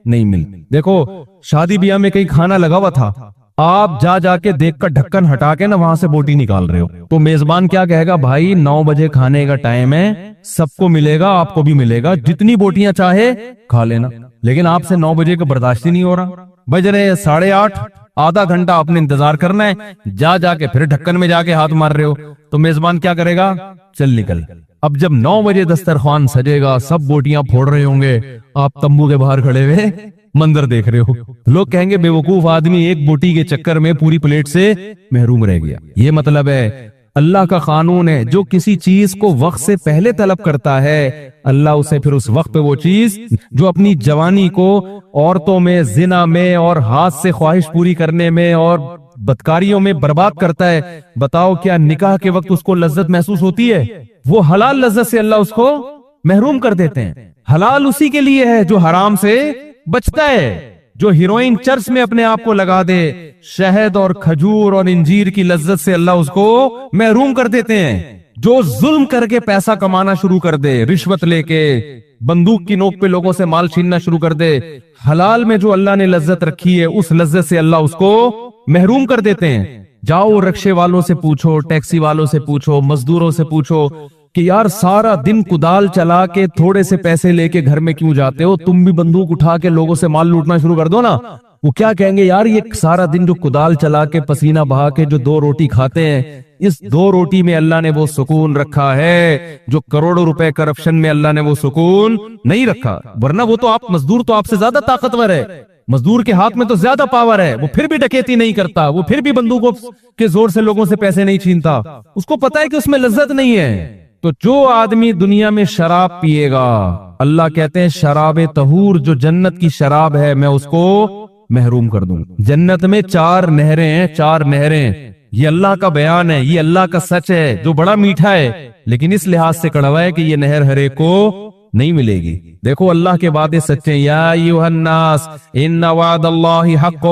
S1: نہیں ملتی۔ دیکھو شادی بیاہ میں کہیں کھانا لگا ہوا تھا، آپ جا کے دیکھ کر ڈھکن ہٹا کے نا وہاں سے بوٹی نکال رہے ہو، تو میزبان کیا کہے گا؟ بھائی 9 بجے کھانے کا ٹائم ہے، سب کو ملے گا، آپ کو بھی ملے گا، جتنی بوٹیاں چاہے کھا لینا۔ لیکن آپ سے 9 بجے کا برداشت ہی نہیں ہو رہا، بج رہے 8:30، آدھا گھنٹہ آپ نے انتظار کرنا ہے، جا کے پھر ڈھکن میں جا کے ہاتھ مار رہے ہو، تو میزبان کیا کرے گا؟ چل نکل۔ اب جب 9 بجے دسترخوان سجے گا، سب بوٹیاں پھوڑ رہے ہوں گے، آپ تمبو کے باہر کھڑے ہوئے منظر دیکھ رہے ہو، لوگ کہیں گے بے وقوف آدمی ایک بوٹی کے چکر میں پوری پلیٹ سے محروم رہ گیا۔ یہ مطلب ہے اللہ کا قانون ہے، جو کسی چیز کو وقت سے پہلے طلب کرتا ہے اللہ اسے پھر اس وقت پہ وہ چیز، جو اپنی جوانی کو عورتوں میں، زنا میں اور ہاتھ سے خواہش پوری کرنے میں اور بدکاریوں میں برباد کرتا ہے، بتاؤ کیا نکاح کے وقت اس کو لذت محسوس ہوتی ہے؟ وہ حلال لذت سے اللہ اس کو محروم کر دیتے ہیں۔ حلال اسی کے لیے ہے جو حرام سے بچتا ہے، جو ہیروئن چرس میں اپنے آپ کو لگا دے، شہد اور کھجور اور انجیر کی لذت سے اللہ اس کو محروم کر دیتے ہیں۔ جو ظلم کر کے پیسہ کمانا شروع کر دے، رشوت لے کے بندوق کی نوک پہ لوگوں سے مال چھیننا شروع کر دے، حلال میں جو اللہ نے لذت رکھی ہے اس لذت سے اللہ اس کو محروم کر دیتے ہیں۔ جاؤ رکشے والوں سے پوچھو، ٹیکسی والوں سے پوچھو، مزدوروں سے پوچھو کہ یار سارا دن کدال چلا کے تھوڑے سے پیسے لے کے گھر میں کیوں جاتے ہو؟ تم بھی بندوق اٹھا کے لوگوں سے مال لوٹنا شروع کر دو نا، وہ کیا کہیں گے؟ یار یہ سارا دن جو کدال چلا کے پسینہ بہا کے جو 2 روٹی کھاتے ہیں، اس 2 روٹی میں اللہ نے وہ سکون رکھا ہے جو کروڑوں روپے کرپشن میں اللہ نے وہ سکون نہیں رکھا۔ ورنہ وہ تو آپ مزدور تو آپ سے زیادہ طاقتور ہے، مزدور کے ہاتھ میں تو زیادہ پاور ہے، وہ پھر بھی ڈکیتی نہیں کرتا، وہ پھر بھی بندوقوں کے زور سے لوگوں سے پیسے نہیں چھینتا، اس کو پتا ہے کہ اس میں لذت نہیں ہے۔ تو جو آدمی دنیا میں شراب پیے گا، اللہ کہتے ہیں شراب طہور جو جنت کی شراب ہے میں اس کو محروم کر دوں۔ جنت میں 4 نہریں ہیں، 4 نہریں، یہ اللہ کا بیان ہے، یہ اللہ کا سچ ہے جو بڑا میٹھا ہے، لیکن اس لحاظ سے کڑوا ہے کہ یہ نہر ہر ایک کو نہیں ملے گی۔ دیکھو اللہ کے وعدے سچے ہیں، یا ایھا الناس ان وعد اللہ حق،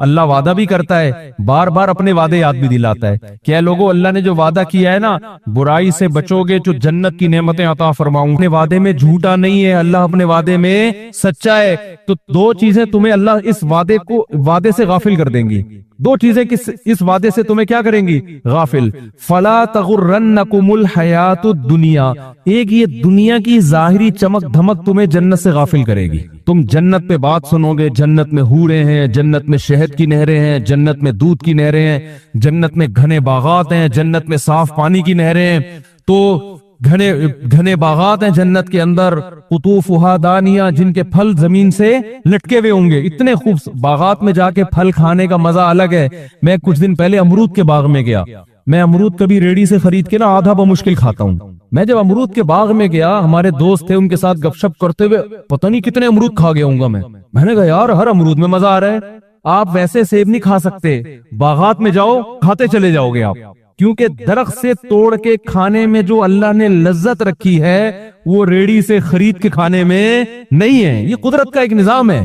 S1: اللہ وعدہ بھی کرتا ہے، بار بار اپنے وعدے یاد بھی دلاتا ہے کہ اے لوگو اللہ نے جو وعدہ کیا ہے نا، برائی سے بچو گے جو جنت کی نعمتیں عطا فرماؤں، اپنے وعدے میں جھوٹا نہیں ہے، اللہ اپنے وعدے میں سچا ہے۔ تو 2 چیزیں تمہیں اللہ اس وعدے سے غافل کر دیں گی، 2 چیزیں اس وعدے سے تمہیں کیا کریں گی؟ غافل۔ فلا تغرنکم الحیات الدنیا، ایک یہ دنیا کی ظاہری چمک دھمک تمہیں جنت سے غافل کرے گی۔ تم جنت پہ بات سنو گے، جنت میں حوریں ہیں، جنت میں شہد کی نہریں ہیں، جنت میں دودھ کی نہریں ہیں، جنت میں گھنے باغات ہیں، جنت میں صاف پانی کی نہریں ہیں، تو گھنے باغات ہیں جنت کے اندر، قطوفها دانیہ، جن کے پھل زمین سے لٹکے ہوئے ہوں گے، اتنے خوب باغات میں جا کے پھل کھانے کا مزہ الگ ہے۔ میں کچھ دن پہلے امرود کے باغ میں گیا، میں امرود کبھی ریڑی سے خرید کے نا آدھا بمشکل کھاتا ہوں، میں جب امرود کے باغ میں گیا، ہمارے دوست تھے، ان کے ساتھ گپ شپ کرتے ہوئے پتہ نہیں کتنے امرود کھا گیا ہوں گا میں نے کہا یار ہر امرود میں مزہ آ رہا ہے، آپ ویسے سیب نہیں کھا سکتے، باغات میں جاؤ کھاتے چلے جاؤ گے آپ، کیونکہ درخت سے توڑ کے کھانے میں جو اللہ نے لذت رکھی ہے وہ ریڑی سے خرید کے کھانے میں نہیں ہے، یہ قدرت کا ایک نظام ہے۔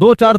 S1: 2-4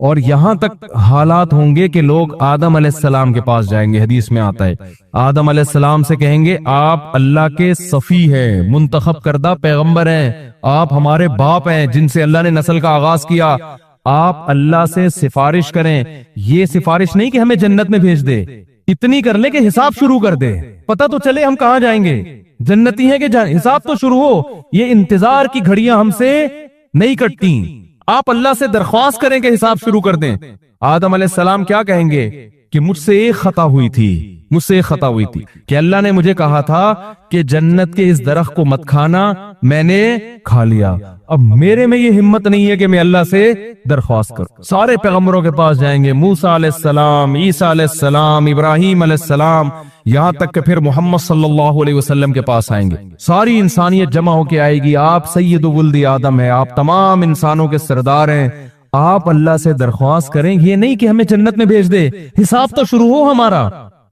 S1: اور یہاں تک حالات ہوں گے کہ لوگ آدم علیہ السلام کے پاس جائیں گے، حدیث میں آتا ہے آدم علیہ السلام سے کہیں گے آپ اللہ کے صفی ہیں، منتخب کردہ پیغمبر ہیں، آپ ہمارے باپ ہیں جن سے اللہ نے نسل کا آغاز کیا، آپ اللہ سے سفارش کریں، یہ سفارش نہیں کہ ہمیں جنت میں بھیج دے، اتنی کر لے کہ حساب شروع کر دے، پتہ تو چلے ہم کہاں جائیں گے، جنتی ہیں کہ حساب تو شروع ہو، یہ انتظار کی گھڑیاں ہم سے نہیں کٹتی، آپ اللہ سے درخواست کریں کہ حساب شروع کر دیں۔ آدم علیہ السلام کیا کہیں گے کہ مجھ سے ایک خطا ہوئی تھی کہ اللہ نے مجھے کہا تھا کہ جنت کے اس درخت کو مت کھانا، میں نے کھا لیا، اب میرے میں یہ ہمت نہیں ہے کہ میں اللہ سے درخواست کروں۔ سارے پیغمبروں کے پاس جائیں گے، موسیٰ علیہ السلام، عیسیٰ علیہ السلام، ابراہیم علیہ السلام، یہاں تک کہ پھر محمد صلی اللہ علیہ وسلم کے پاس آئیں گے، ساری انسانیت جمع ہو کے آئے گی، آپ سید ولد آدم ہیں، آپ تمام انسانوں کے سردار ہیں، آپ اللہ سے درخواست کریں، یہ نہیں کہ ہمیں جنت میں بھیج دے، حساب تو شروع ہو ہمارا۔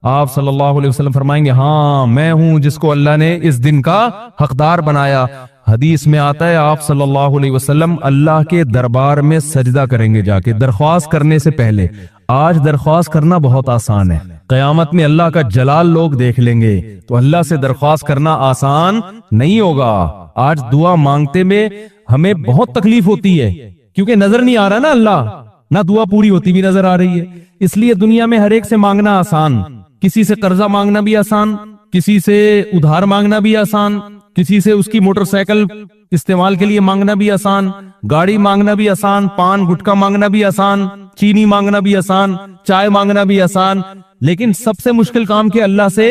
S1: آپ صلی اللہ علیہ وسلم فرمائیں گے ہاں میں ہوں جس کو اللہ نے اس دن کا حقدار بنایا۔ حدیث میں آتا ہے آپ صلی اللہ علیہ وسلم اللہ کے دربار میں سجدہ کریں گے جا کے درخواست کرنے سے پہلے۔ آج درخواست کرنا بہت آسان ہے، قیامت میں اللہ کا جلال لوگ دیکھ لیں گے، تو اللہ سے درخواست کرنا آسان نہیں ہوگا۔ آج دعا مانگتے میں ہمیں بہت تکلیف ہوتی ہے کیونکہ نظر نہیں آ رہا نا اللہ، نہ دعا پوری ہوتی بھی نظر آ رہی ہے، اس لیے دنیا میں ہر ایک سے مانگنا آسان، کسی سے قرضہ مانگنا بھی آسان، کسی سے ادھار مانگنا بھی آسان، کسی سے اس کی موٹر سائیکل استعمال کے لیے مانگنا بھی آسان، گاڑی مانگنا بھی آسان، پان گٹکا مانگنا بھی آسان، چینی مانگنا بھی آسان، چائے مانگنا بھی آسان، لیکن سب سے مشکل کام کہ اللہ سے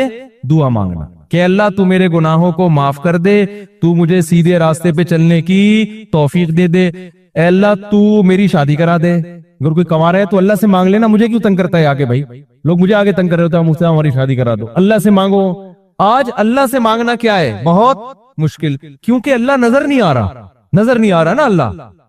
S1: دعا مانگنا کہ اللہ تو میرے گناہوں کو معاف کر دے، تو مجھے سیدھے راستے پہ چلنے کی توفیق دے دے، اے اللہ تو میری شادی کرا دے۔ اگر کوئی کما رہا ہے تو اللہ سے مانگ لینا، مجھے کیوں تنگ کرتا ہے آگے؟ بھائی لوگ مجھے آگے تنگ کر رہے ہوتے ہیں، مجھ سے ہماری شادی کرا دو، اللہ سے مانگو۔ آج اللہ سے مانگنا کیا ہے؟ بہت مشکل، کیونکہ اللہ نظر نہیں آ رہا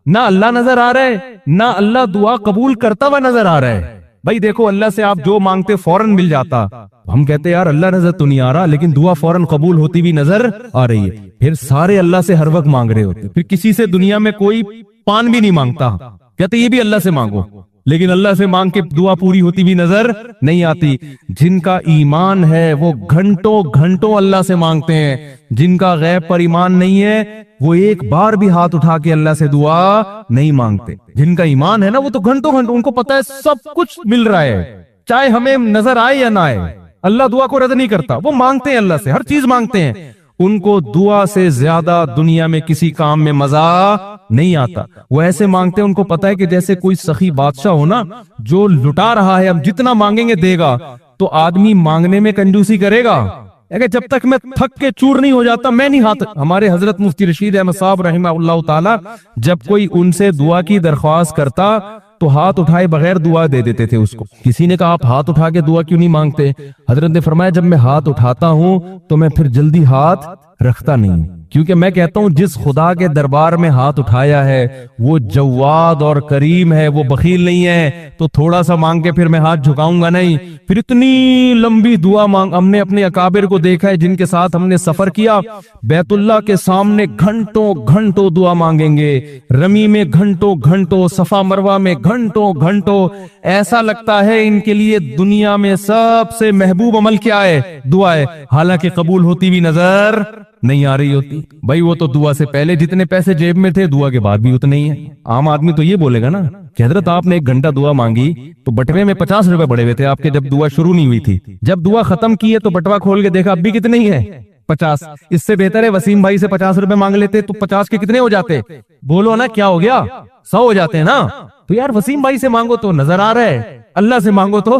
S1: نا، اللہ نظر آ رہا ہے، نہ اللہ دعا قبول کرتا ہوا نظر آ رہا ہے۔ بھائی دیکھو اللہ سے آپ جو مانگتے فوراً مل جاتا، ہم کہتے یار اللہ نظر تو نہیں آ رہا، لیکن دعا فوراً قبول ہوتی بھی نظر آ رہی ہے۔ پھر سارے اللہ سے ہر وقت مانگ رہے ہوتے، پھر کسی سے دنیا میں کوئی پان بھی نہیں مانگتا، کہتے یہ بھی اللہ سے مانگو، لیکن اللہ سے مانگ کے دعا پوری ہوتی بھی نظر نہیں آتی۔ جن کا ایمان ہے وہ گھنٹوں گھنٹوں اللہ سے مانگتے ہیں، جن کا غیب پر ایمان نہیں ہے وہ ایک بار بھی ہاتھ اٹھا کے اللہ سے دعا نہیں مانگتے۔ جن کا ایمان ہے نا وہ تو گھنٹوں گھنٹوں، ان کو پتا ہے سب کچھ مل رہا ہے، چاہے ہمیں نظر آئے یا نہ آئے، اللہ دعا کو رد نہیں کرتا، وہ مانگتے ہیں اللہ سے، ہر چیز مانگتے ہیں، ان کو دعا سے زیادہ دنیا میں کسی کام میں مزہ نہیں آتا، وہ ایسے مانگتے ہیں، ان کو پتا ہے کہ جیسے کوئی سخی بادشاہ ہو نا جو لٹا رہا ہے، اب جتنا مانگیں گے دے گا، تو آدمی مانگنے میں کنجوسی کرے گا، جب تک میں تھک کے چور نہیں ہو جاتا میں نہیں ہاتھ۔ ہمارے حضرت مفتی رشید احمد صاحب رحمہ اللہ تعالی جب کوئی ان سے دعا کی درخواست کرتا تو ہاتھ اٹھائے بغیر دعا دے دیتے تھے اس کو۔ کسی نے کہا آپ ہاتھ اٹھا کے دعا کیوں نہیں مانگتے؟ حضرت نے فرمایا جب میں ہاتھ اٹھاتا ہوں تو میں پھر جلدی ہاتھ رکھتا نہیں، کیونکہ میں کہتا ہوں جس خدا کے دربار میں ہاتھ اٹھایا ہے وہ جواد اور کریم ہے، وہ بخیل نہیں ہے، تو تھوڑا سا مانگ کے پھر میں ہاتھ جھکاؤں گا نہیں، پھر اتنی لمبی دعا مانگ۔ ہم نے اپنے اکابر کو دیکھا ہے جن کے ساتھ ہم نے سفر کیا، بیت اللہ کے سامنے گھنٹوں گھنٹوں دعا مانگیں گے، رمی میں گھنٹوں گھنٹوں، صفا مروہ میں گھنٹوں گھنٹوں، ایسا لگتا ہے ان کے لیے دنیا میں سب سے محبوب عمل کیا ہے؟ دعا ہے، حالانکہ قبول ہوتی بھی نظر نہیں آ رہی ہوتی۔ بھائی وہ تو دعا سے پہلے جتنے پیسے جیب میں تھے دعا کے بعد بھی اتنے ہی ہیں۔ عام آدمی تو یہ بولے گا نا کہ حضرت آپ نے 1 گھنٹہ دعا مانگی تو بٹوے میں 50 روپے پڑے ہوئے تھے آپ کے جب دعا شروع نہیں ہوئی تھی، جب دعا ختم کی ہے تو بٹوا کھول کے دیکھا اب بھی کتنے ہی ہے؟ 50۔ اس سے بہتر ہے وسیم بھائی سے 50 روپے مانگ لیتے تو 50 کے کتنے ہو جاتے؟ بولو نا کیا ہو گیا؟ 100 ہو جاتے ہیں نا۔ تو یار وسیم بھائی سے مانگو تو نظر آ رہا ہے، اللہ سے مانگو تو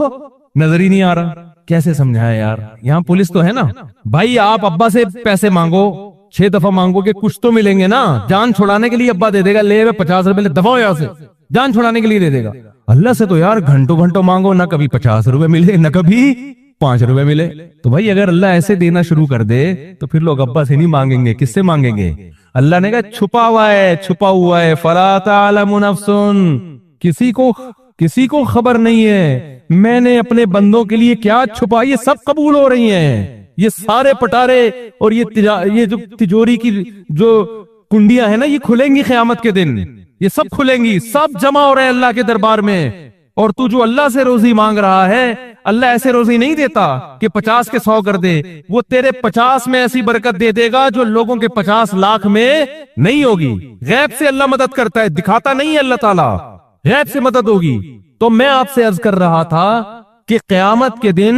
S1: نظر ہی نہیں آ رہا۔ کیسے سمجھائے یار؟ یہاں پولیس تو ہے نا۔ بھائی آپ ابا سے پیسے مانگو، 6 دفعہ مانگو کہ کچھ تو ملیں گے نا، جان چھڑانے کے لیے ابا دے دے گا، لے 50 روپے لے دفعہ یہاں سے، جان چھڑانے کے لیے دے دے گا۔ اللہ سے تو یار گھنٹوں گھنٹوں مانگو، نہ کبھی 50 روپے ملے نہ کبھی 5 روپے ملے۔ تو بھائی اگر اللہ ایسے دینا شروع کر دے تو پھر لوگ ابا سے نہیں مانگیں گے، کس سے مانگیں گے؟ اللہ نے کہا چھپا ہوا ہے فلا تعلم نفس، کسی کو خبر نہیں ہے میں نے اپنے بندوں کے لیے کیا چھپا، یہ سب قبول ہو رہی ہیں، یہ سارے پٹارے اور یہ جو تجوری کی جو کنڈیاں ہیں نا یہ کھلیں گی قیامت کے دن، یہ سب کھلیں گی، سب جمع ہو رہے ہیں اللہ کے دربار میں، اور تو جو اللہ سے روزی مانگ رہا ہے، اللہ ایسے روزی نہیں دیتا کہ 50 کے 100 کر دے، وہ تیرے 50 میں ایسی برکت دے دے گا جو لوگوں کے 50 لاکھ میں نہیں ہوگی۔ غیب سے اللہ مدد کرتا ہے، دکھاتا نہیں ہے اللہ تعالیٰ، غیب سے مدد ہوگی۔ تو میں آپ سے عرض کر رہا تھا کہ قیامت کے دن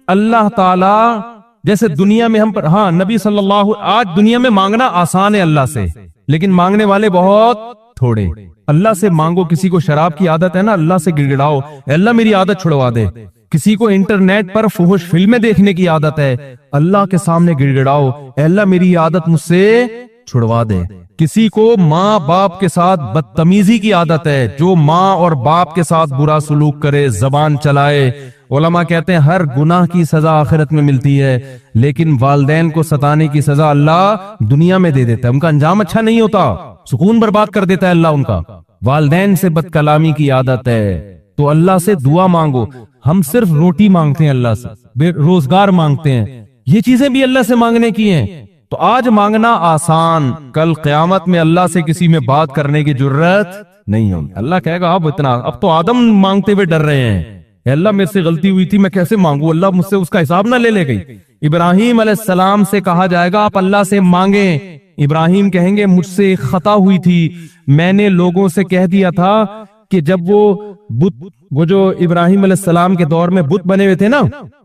S1: اللہ تعالیٰ جیسے دنیا میں ہم پر، ہاں نبی صلی اللہ، آج دنیا میں مانگنا آسان ہے اللہ سے، لیکن مانگنے والے بہت تھوڑے۔ اللہ سے مانگو، کسی کو شراب کی عادت ہے نا، اللہ سے گڑ گڑاؤ، اے اللہ میری عادت چھڑوا دے۔ کسی کو انٹرنیٹ پر فحش فلمیں دیکھنے کی عادت ہے، اللہ کے سامنے گڑ گڑاؤ، اے اللہ میری عادت مجھ سے چھڑوا دے۔ کسی کو ماں باپ کے ساتھ بدتمیزی کی عادت ہے، جو ماں اور باپ کے ساتھ برا سلوک کرے، زبان چلائے، علماء کہتے ہیں ہر گناہ کی سزا آخرت میں ملتی ہے، لیکن والدین کو ستانے کی سزا اللہ دنیا میں دے دیتا ہے، ان کا انجام اچھا نہیں ہوتا، سکون برباد کر دیتا ہے اللہ ان کا۔ والدین سے بد کلامی کی عادت ہے تو اللہ سے دعا مانگو۔ ہم صرف روٹی مانگتے ہیں اللہ سے، روزگار مانگتے ہیں، یہ چیزیں بھی اللہ سے مانگنے کی ہیں۔ تو آج مانگنا آسان، کل قیامت میں اللہ سے کسی میں بات کرنے کی جرت نہیں ہوگی۔ اللہ کہے گا اب تو آدم مانگتے ہوئے ڈر رہے ہیں، اے اللہ میرے سے غلطی ہوئی تھی، میں کیسے مانگوں، اللہ مجھ سے اس کا حساب نہ لے گئی۔ ابراہیم علیہ السلام سے کہا جائے گا آپ اللہ سے مانگیں، ابراہیم کہیں گے مجھ سے خطا ہوئی تھی، میں نے لوگوں سے کہہ دیا تھا کہ جب وہ جو ابراہیم علیہ السلام کے دور میں بت بنے ہوئے تھے نا،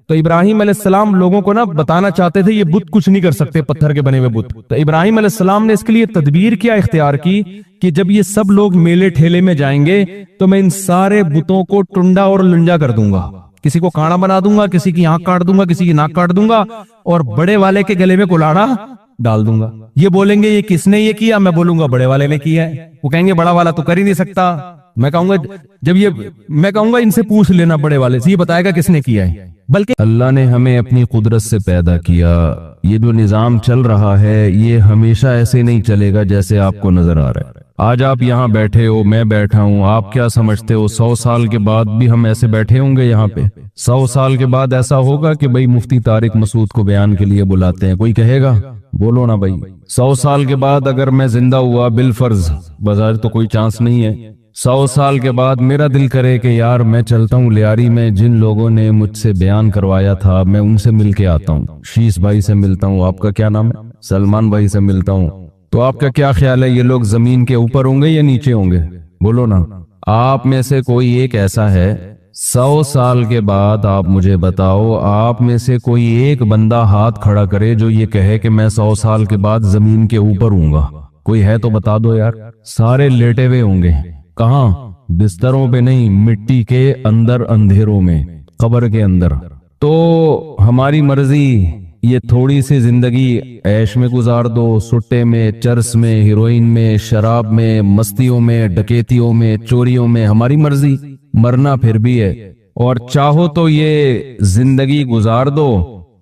S1: تو ابراہیم علیہ السلام لوگوں کو نا بتانا چاہتے تھے یہ بت کچھ نہیں کر سکتے، پتھر کے بنے ہوئے بت۔ تو ابراہیم علیہ السلام نے اس کے لیے تدبیر کیا اختیار کی کہ جب یہ سب لوگ میلے ٹھیلے میں جائیں گے تو میں ان سارے بتوں کو ٹنڈا اور لنجا کر دوں گا، کسی کو کانڑا بنا دوں گا، کسی کی آنکھ کاٹ دوں گا، کسی کی ناک کاٹ دوں گا، اور بڑے والے کے گلے میں کلاڑا ڈال دوں گا۔ یہ بولیں گے یہ کس نے یہ کیا، میں بولوں گا بڑے والے نے کیا ہے، وہ کہیں گے بڑا والا تو کر ہی نہیں سکتا، میں کہوں گا ان سے پوچھ لینا بڑے والے سے، یہ بتائے گا کس نے کیا ہے۔ بلکہ اللہ نے ہمیں اپنی قدرت سے پیدا کیا، یہ جو نظام چل رہا ہے یہ ہمیشہ ایسے نہیں چلے گا جیسے آپ کو نظر آ رہا ہے۔ آج آپ یہاں بیٹھے ہو، میں بیٹھا ہوں، آپ کیا سمجھتے ہو 100 سال کے بعد بھی ہم ایسے بیٹھے ہوں گے یہاں پہ؟ 100 سال کے بعد ایسا ہوگا کہ بھئی مفتی طارق مسعود کو بیان کے لیے بلاتے ہیں، کوئی کہے گا؟ بولو نا بھائی۔ 100 سال کے بعد اگر میں زندہ ہوا بالفرض، بظاہر تو کوئی چانس نہیں ہے، 100 سال کے بعد میرا دل کرے کہ یار میں چلتا ہوں لیاری میں، جن لوگوں نے مجھ سے بیان کروایا تھا میں ان سے مل کے آتا ہوں، شیش بھائی سے ملتا ہوں، آپ کا کیا نام ہے، سلمان بھائی سے ملتا ہوں، تو آپ کا کیا خیال ہے یہ لوگ زمین کے اوپر ہوں گے یا نیچے ہوں گے؟ بولو نا۔ آپ میں سے کوئی ایک ایسا ہے 100 سال کے بعد آپ مجھے بتاؤ، آپ میں سے کوئی ایک بندہ ہاتھ کھڑا کرے جو یہ کہے کہ میں 100 سال کے بعد زمین کے اوپر ہوں گا؟ کوئی ہے تو بتا دو یار۔ سارے لیٹے ہوئے ہوں گے، کہاں؟ بستروں پہ نہیں، مٹی کے اندر، اندھیروں میں، قبر کے اندر۔ تو ہماری مرضی، یہ تھوڑی سی زندگی عیش میں گزار دو، سٹے میں، چرس میں، ہیروئن میں، شراب میں، مستیوں میں، ڈکیتیوں میں، چوریوں میں، ہماری مرضی۔ مرنا پھر بھی ہے، اور چاہو تو یہ زندگی گزار دو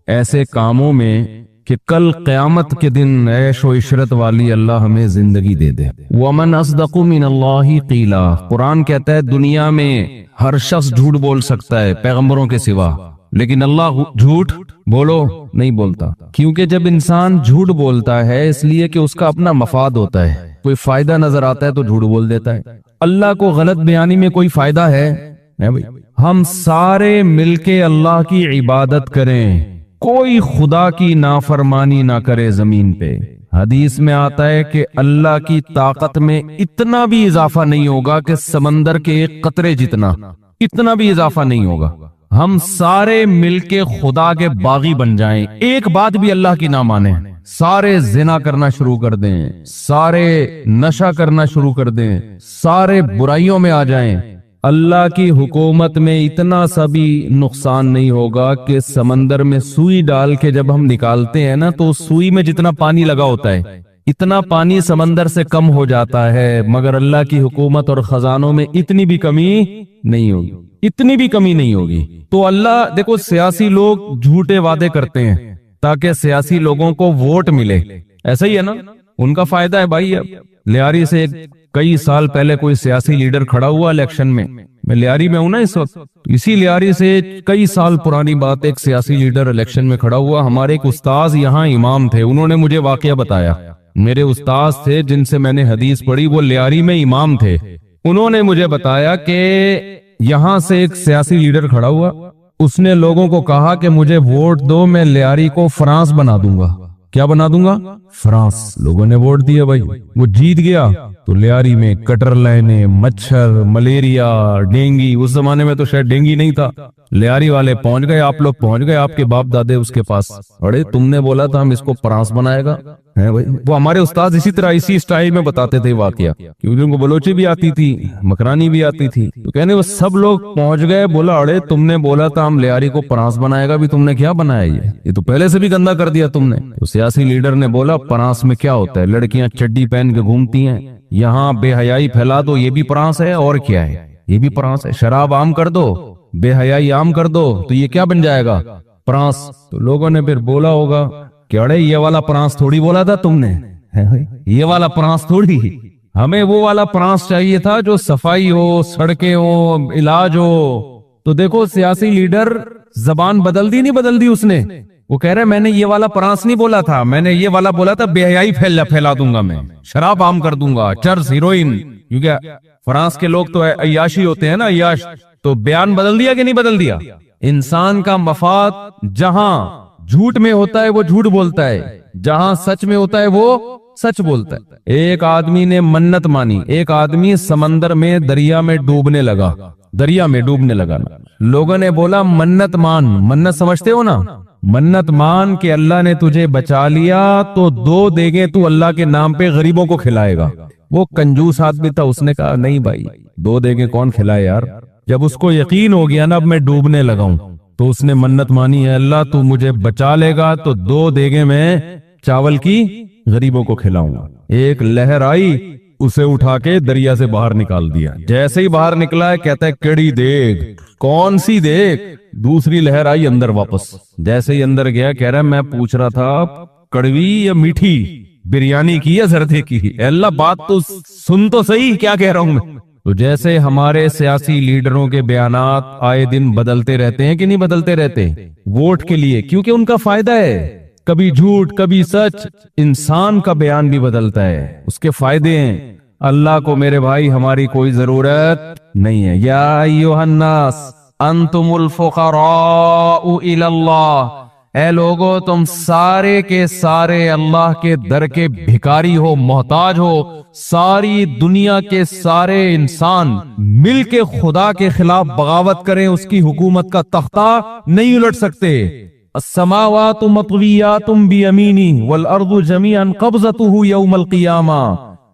S1: ایسے کاموں میں کہ کل قیامت کے دن عیش و عشرت والی اللہ ہمیں زندگی دے دے۔ وَمَنْ أَصْدَقُ مِنَ اللَّهِ قِيلًا، قرآن کہتا ہے دنیا میں ہر شخص جھوٹ بول سکتا ہے پیغمبروں کے سوا، لیکن اللہ جھوٹ بولو نہیں بولتا، کیونکہ جب انسان جھوٹ بولتا ہے اس لیے کہ اس کا اپنا مفاد ہوتا ہے، کوئی فائدہ نظر آتا ہے تو جھوٹ بول دیتا ہے۔ اللہ کو غلط بیانی میں کوئی فائدہ ہے؟ ہم سارے مل کے اللہ کی عبادت کریں، کوئی خدا کی نافرمانی نہ کرے زمین پہ۔ حدیث میں آتا ہے کہ اللہ کی طاقت میں اتنا بھی اضافہ نہیں ہوگا کہ سمندر کے ایک قطرے جتنا، اتنا بھی اضافہ نہیں ہوگا۔ ہم سارے مل کے خدا کے باغی بن جائیں، ایک بات بھی اللہ کی نہ مانیں، سارے زنا کرنا شروع کر دیں، سارے نشہ کرنا شروع کر دیں، سارے برائیوں میں آ جائیں، اللہ کی حکومت میں اتنا سا بھی نقصان نہیں ہوگا کہ سمندر میں سوئی ڈال کے جب ہم نکالتے ہیں نا تو اس سوئی میں جتنا پانی لگا ہوتا ہے اتنا پانی سمندر سے کم ہو جاتا ہے، مگر اللہ کی حکومت اور خزانوں میں اتنی بھی کمی نہیں ہوگی، اتنی بھی کمی نہیں ہوگی۔ تو اللہ دیکھو، سیاسی لوگ جھوٹے وعدے کرتے ہیں تاکہ سیاسی لوگوں کو ووٹ ملے، ایسا ہی ہے نا، ان کا فائدہ ہے بھائی۔ اب لیاری سے کئی سال پہلے کوئی سیاسی لیڈر کھڑا ہوا الیکشن میں لیاری میں ہوں نا اس وقت، اسی لیاری سے کئی سال پرانی بات، ایک سیاسی لیڈر الیکشن میں کھڑا ہوا، ہمارے ایک استاذ یہاں امام تھے، انہوں نے مجھے واقعہ بتایا میرے استاذ تھے جن سے میں نے حدیث پڑھی، وہ لیاری میں امام تھے. انہوں نے مجھے بتایا کہ یہاں سے ایک سیاسی لیڈر کھڑا ہوا، اس نے لوگوں کو کہا کہ مجھے ووٹ دو، میں لیاری کو فرانس بنا دوں گا. کیا بنا دوں گا؟ فرانس. لوگوں نے ووٹ دیا بھائی، وہ جیت گیا. تو لیاری میں کٹر لائنیں، مچھر، ملیریا، ڈینگی، اس زمانے میں تو شاید ڈینگی نہیں تھا. لیاری والے پہنچ گئے، آپ لوگ پہنچ گئے، آپ کے باپ دادے اس کے پاس. ارے تم نے بولا تھا ہم اس کو فرانس بنائے گا. وہ ہمارے استاد اسی طرح اسی سٹائل میں بتاتے تھے واقعہ، کیونکہ ان کو بلوچی بھی آتی تھی، مکرانی بھی آتی تھی. تو کہنے وہ سب لوگ پہنچ گئے. بولا ارے تم نے بولا تھا ہم لیاری کو فرانس بنائے گا، بھی تم نے کیا بنایا؟ یہ تو پہلے سے بھی گندا کر دیا تم نے. تو سیاسی لیڈر نے بولا فرانس میں کیا ہوتا ہے؟ لڑکیاں چڈی پہن کے گھومتی ہیں، یہاں بے حیائی پھیلا دو، یہ بھی فرانس ہے. اور کیا ہے؟ یہ بھی فرانس ہے. شراب عام کر دو، بے حیائی عام کر دو، تو یہ کیا بن جائے گا؟ فرانس. تو لوگوں نے پھر بولا ہوگا کہ ارے یہ والا فرانس تھوڑی بولا تھا تم نے، یہ والا فرانس تھوڑی، ہمیں وہ والا فرانس چاہیے تھا جو صفائی ہو، سڑکیں ہو، علاج ہو. تو دیکھو سیاسی لیڈر زبان بدل دی نہیں بدل دی اس نے. وہ کہہ رہے میں نے یہ والا فرانس نہیں بولا تھا، میں نے یہ والا بولا تھا بے حیائی پھیلا دوں گا، میں شراب عام کر دوں گا، چرس، ہیروئن. کیونکہ فرانس کے لوگ تو عیاشی ہوتے ہیں نا، عیاش. تو بیان بدل دیا کہ نہیں بدل دیا؟ انسان کا مفاد جہاں جھوٹ میں ہوتا ہے وہ جھوٹ بولتا ہے، جہاں سچ میں ہوتا ہے وہ سچ بولتا ہے. ایک آدمی نے منت مانی، ایک آدمی سمندر میں دریا میں ڈوبنے لگا. لوگوں نے بولا منت مان، منت سمجھتے ہو نا؟ منت مان کہ اللہ نے تجھے بچا لیا تو 2 دیگیں تو اللہ کے نام پہ غریبوں کو کھلائے گا. وہ کنجوس آدمی تھا، اس نے کہا نہیں بھائی 2 دیگیں کون کھلائے یار. جب اس کو یقین ہو گیا نا اب میں ڈوبنے لگا ہوں، تو اس نے منت مانی ہے اللہ تو مجھے بچا لے گا تو 2 دیگیں میں چاول کی غریبوں کو کھلاؤں گا. ایک لہر آئی، اسے اٹھا کے دریا سے باہر نکال دیا. جیسے ہی باہر نکلا ہے کہتا ہے کیڑی دیگ، کون سی دیگ؟ دوسری لہر آئی اندر واپس. جیسے ہی اندر گیا کہہ رہا میں پوچھ رہا تھا کڑوی یا میٹھی، بریانی کی یا زردے کی؟ اے اللہ بات تو سن تو صحیح کیا کہہ رہا ہوں میں. تو جیسے ہمارے سیاسی لیڈروں کے بیانات آئے دن بدلتے رہتے ہیں کہ نہیں بدلتے رہتے ووٹ کے لیے، کیونکہ ان کا فائدہ ہے. کبھی جھوٹ کبھی سچ، انسان کا بیان بھی بدلتا ہے، اس کے فائدے ہیں. اللہ کو میرے بھائی ہماری کوئی ضرورت نہیں ہے. یا ایھا الناس انتم الفقراء الی اللہ، اے لوگو تم سارے کے سارے اللہ کے در کے بھکاری ہو، محتاج ہو. ساری دنیا کے سارے انسان مل کے خدا کے خلاف بغاوت کریں، اس کی حکومت کا تختہ نہیں الٹ سکتے. السماوات مطویات بیمینی والارض جمیعا قبضته یوم القیامہ.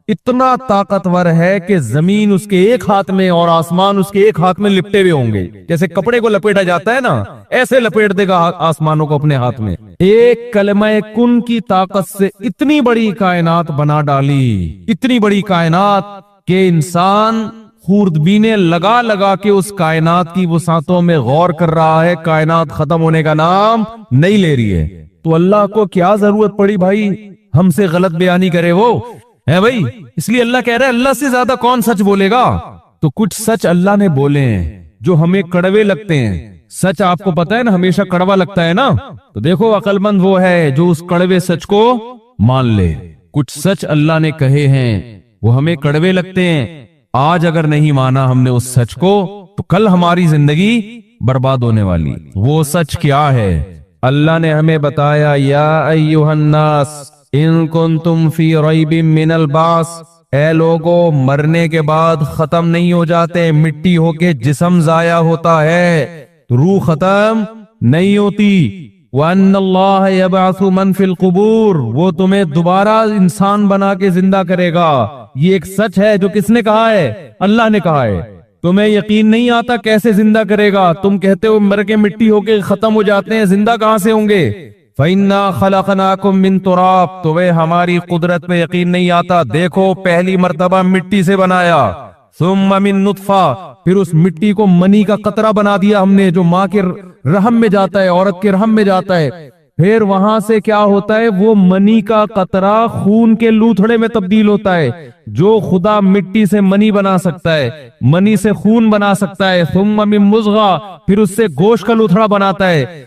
S1: اتنا طاقتور ہے کہ زمین اس کے ایک ہاتھ میں اور آسمان اس کے ایک ہاتھ میں لپٹے ہوئے ہوں گے. جیسے کپڑے کو لپیٹا جاتا ہے نا، ایسے لپیٹ دے گا آسمانوں کو اپنے ہاتھ میں. ایک کلمہ کن کی طاقت سے اتنی بڑی کائنات بنا ڈالی، اتنی بڑی کائنات کہ انسان خوردبینیں لگا لگا کے اس کائنات کی وسعتوں میں غور کر رہا ہے. کائنات ختم ہونے کا نام نہیں لے رہی ہے. تو اللہ کو کیا ضرورت پڑی بھائی ہم سے غلط بیانی کرے وہ ہے بھائی. اس لیے اللہ کہہ رہا ہے اللہ سے زیادہ کون سچ بولے گا. تو کچھ سچ اللہ نے بولے ہیں جو ہمیں کڑوے لگتے ہیں. سچ آپ کو پتا ہے نا ہمیشہ کڑوا لگتا ہے نا. تو دیکھو عقل مند وہ ہے جو اس کڑوے سچ کو مان لے. کچھ سچ اللہ نے کہے ہیں وہ ہمیں کڑوے لگتے ہیں. آج اگر نہیں مانا ہم نے اس سچ کو تو کل ہماری زندگی برباد ہونے والی. وہ سچ کیا ہے؟ اللہ نے ہمیں بتایا یا ایھا الناس ان کنتم فی ریب من البعث، اے لوگو مرنے کے بعد ختم نہیں ہو جاتے. مٹی ہو کے جسم ضائع ہوتا ہے، روح ختم نہیں ہوتی. وَأَنَّ اللَّهَ يَبْعَثُ مَنْ فِي الْقُبُورِ، وہ تمہیں دوبارہ انسان بنا کے زندہ کرے گا. یہ ایک سچ ہے جو کس نے کہا ہے؟ اللہ نے کہا ہے. تمہیں یقین نہیں آتا کیسے زندہ کرے گا؟ تم کہتے ہو مر کے مٹی ہو کے ختم ہو جاتے ہیں، زندہ کہاں سے ہوں گے؟ فَإِنَّا خَلَقْنَاكُم مِّن تُرَابٍ، تمہیں ہماری قدرت میں یقین نہیں آتا. دیکھو پہلی مرتبہ مٹی سے بنایا، ثُمَّ مِن نُطْفَةٍ، پھر اس مٹی کو منی کا قطرہ بنا دیا ہم نے جو ماں کے رحم میں جاتا ہے، عورت کے رحم میں جاتا ہے. پھر وہاں سے کیا ہوتا ہے؟ وہ منی کا قطرہ خون کے لوتھڑے میں تبدیل ہوتا ہے. جو خدا مٹی سے منی بنا سکتا ہے، منی سے خون بنا سکتا ہے، ثم من مضغہ، پھر اس سے گوشت کا لوتھڑا بناتا ہے،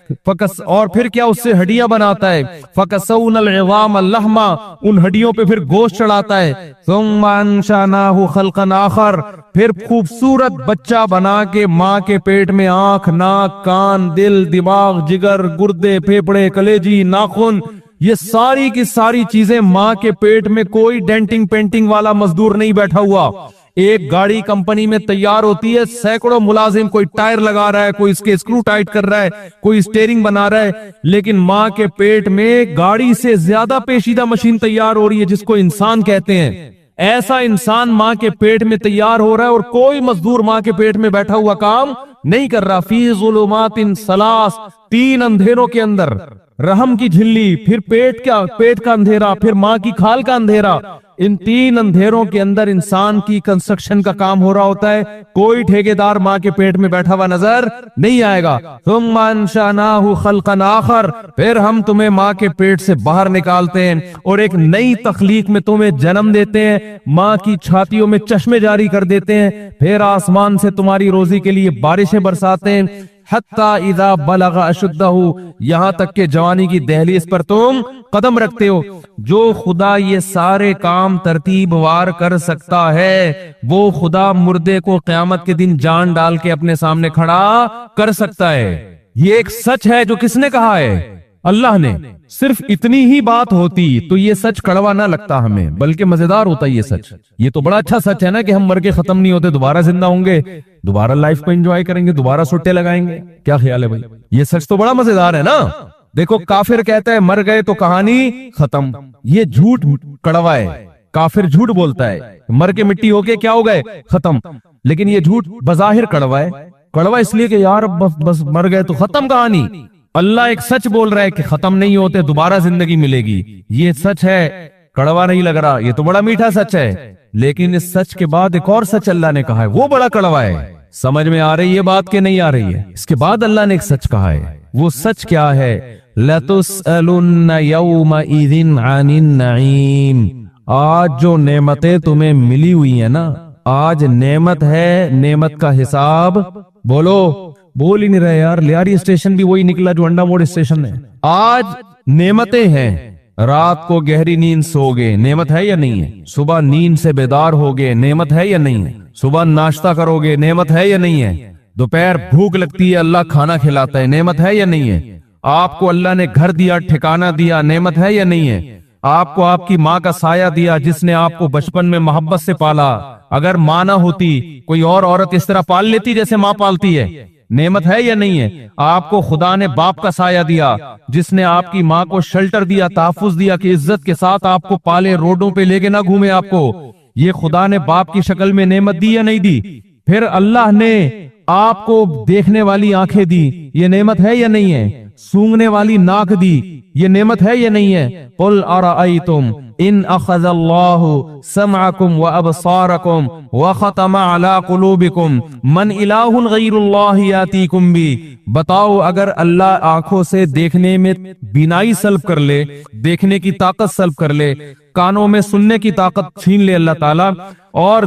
S1: اور پھر کیا اس سے ہڈیاں بناتا ہے، فکسونا العظام لحما، ان ہڈیوں پہ پھر گوشت چڑھاتا ہے، ثم انشأناہ خلقا آخر، پھر خوبصورت بچہ بنا کے ماں کے پیٹ میں آنکھ، ناک، کان، دل، دماغ، جگر، گردے، پھیپڑے، کلیجی، ناخن، یہ ساری کی ساری چیزیں ماں کے پیٹ میں، کوئی ڈینٹنگ پینٹنگ والا مزدور نہیں بیٹھا ہوا۔ ایک گاڑی کمپنی میں تیار ہوتی ہے، سینکڑوں ملازم، کوئی ٹائر لگا رہا ہے، کوئی اس کے اسکرو ٹائٹ کر رہا ہے، کوئی اسٹیئرنگ بنا رہا ہے، لیکن ماں کے پیٹ میں گاڑی سے زیادہ پیچیدہ مشین تیار ہو رہی ہے جس کو انسان کہتے ہیں۔ ایسا انسان ماں کے پیٹ میں تیار ہو رہا ہے اور کوئی مزدور ماں کے پیٹ میں بیٹھا ہوا کام نہیں کر رہا۔ فی ظلمات ثلاث، تین اندھیروں کے اندر، رحم کی جھلی، پھر پیٹ کا اندھیرا، پھر ماں کی کھال کا اندھیرا، ان تین اندھیروں کے اندر انسان کی کنسٹرکشن کا کام ہو رہا ہوتا ہے۔ کوئی ٹھیکیدار ماں کے پیٹ میں بیٹھا ہوا نظر نہیں آئے گا۔ ثم انشأناہ خلقا آخر، پھر ہم تمہیں ماں کے پیٹ سے باہر نکالتے ہیں اور ایک نئی تخلیق میں تمہیں جنم دیتے ہیں، ماں کی چھاتیوں میں چشمے جاری کر دیتے ہیں، پھر آسمان سے تمہاری روزی کے لیے بارشیں برساتے ہیں، حتی اذا بلغ اشدہ، یہاں تک کہ جوانی کی دہلیز پر تم قدم رکھتے ہو۔ جو خدا یہ سارے کام ترتیب وار کر سکتا ہے، وہ خدا مردے کو قیامت کے دن جان ڈال کے اپنے سامنے کھڑا کر سکتا ہے۔ یہ ایک سچ ہے جو کس نے کہا ہے؟ اللہ نے۔ صرف اتنی ہی بات ہوتی تو یہ سچ کڑوا نہ لگتا ہمیں، بلکہ مزیدار ہوتا یہ سچ۔ یہ تو بڑا اچھا سچ ہے نا کہ ہم مر کے ختم نہیں ہوتے، دوبارہ زندہ ہوں گے، دوبارہ لائف کو انجوائے کریں گے، دوبارہ سٹے لگائیں گے۔ کیا خیال ہے بھائی؟ یہ سچ تو بڑا مزیدار ہے نا۔ دیکھو کافر کہتا ہے مر گئے تو کہانی ختم، یہ جھوٹ کڑوا ہے۔ کافر جھوٹ بولتا ہے مر کے مٹی ہو کے کیا ہو گئے، ختم، لیکن یہ جھوٹ بظاہر کڑوا ہے۔ کڑوا اس لیے کہ یار بس مر گئے تو ختم کہانی۔ اللہ ایک سچ بول رہا ہے کہ ختم نہیں ہوتے، دوبارہ زندگی ملے گی۔ یہ سچ ہے، کڑوا نہیں لگ رہا، یہ تو بڑا میٹھا سچ ہے۔ لیکن اس سچ کے بعد ایک اور سچ اللہ نے کہا ہے، وہ بڑا کڑوا ہے۔ سمجھ میں آ رہی ہے بات کہ نہیں آ رہی ہے؟ اس کے بعد اللہ نے ایک سچ کہا ہے، وہ سچ کیا ہے؟ لَتُسْأَلُنَّ يَوْمَئِذٍ عَنِ النَّعِيمِ۔ آج جو نعمتیں تمہیں ملی ہوئی ہیں نا، آج نعمت ہے، نعمت کا حساب بولو، بول ہی نہیں رہے یار۔ لیاری اسٹیشن بھی وہی نکلا جو انڈا موڑ اسٹیشن ہے۔ آج نعمتیں ہیں، رات کو گہری نیند سو گے، نعمت ہے یا نہیں ہے؟ صبح نیند سے بیدار ہوگے، نعمت ہے یا نہیں ہے؟ صبح ناشتہ کرو گے، نعمت ہے یا نہیں ہے؟ دوپہر بھوک لگتی ہے، اللہ کھانا کھلاتا ہے، نعمت ہے یا نہیں ہے؟ آپ کو اللہ نے گھر دیا، ٹھکانہ دیا، نعمت ہے یا نہیں ہے؟ آپ کو آپ کی ماں کا سایہ دیا جس نے آپ کو بچپن میں محبت سے پالا۔ اگر ماں نہ ہوتی، کوئی اور عورت اس طرح پال لیتی جیسے ماں پالتی ہے، نعمت ہے یا نہیں ہے؟ آپ کو خدا نے باپ کا سایہ دیا جس نے آپ کی ماں کو شیلٹر دیا، تحفظ دیا کہ عزت کے ساتھ آپ کو پالے، روڈوں پہ لے کے نہ گھومے آپ کو۔ یہ خدا نے باپ کی شکل میں نعمت دی یا نہیں دی؟ پھر اللہ نے آپ کو دیکھنے والی آنکھیں دی، یہ نعمت ہے یا نہیں ہے؟ سونگنے والی ناک دی، یہ نعمت ہے یا نہیں ہے؟ قل ارأیتم ان اخذ اللہ سمعکم وابصارکم وختم علی قلوبکم من الہ غیر اللہ یاتیکم بھی۔ بتاؤ اگر اللہ آنکھوں سے دیکھنے میں بینائی سلب کر لے، دیکھنے کی طاقت سلب کر لے، کانوں میں سننے کی طاقت چھین لے اللہ تعالیٰ، اور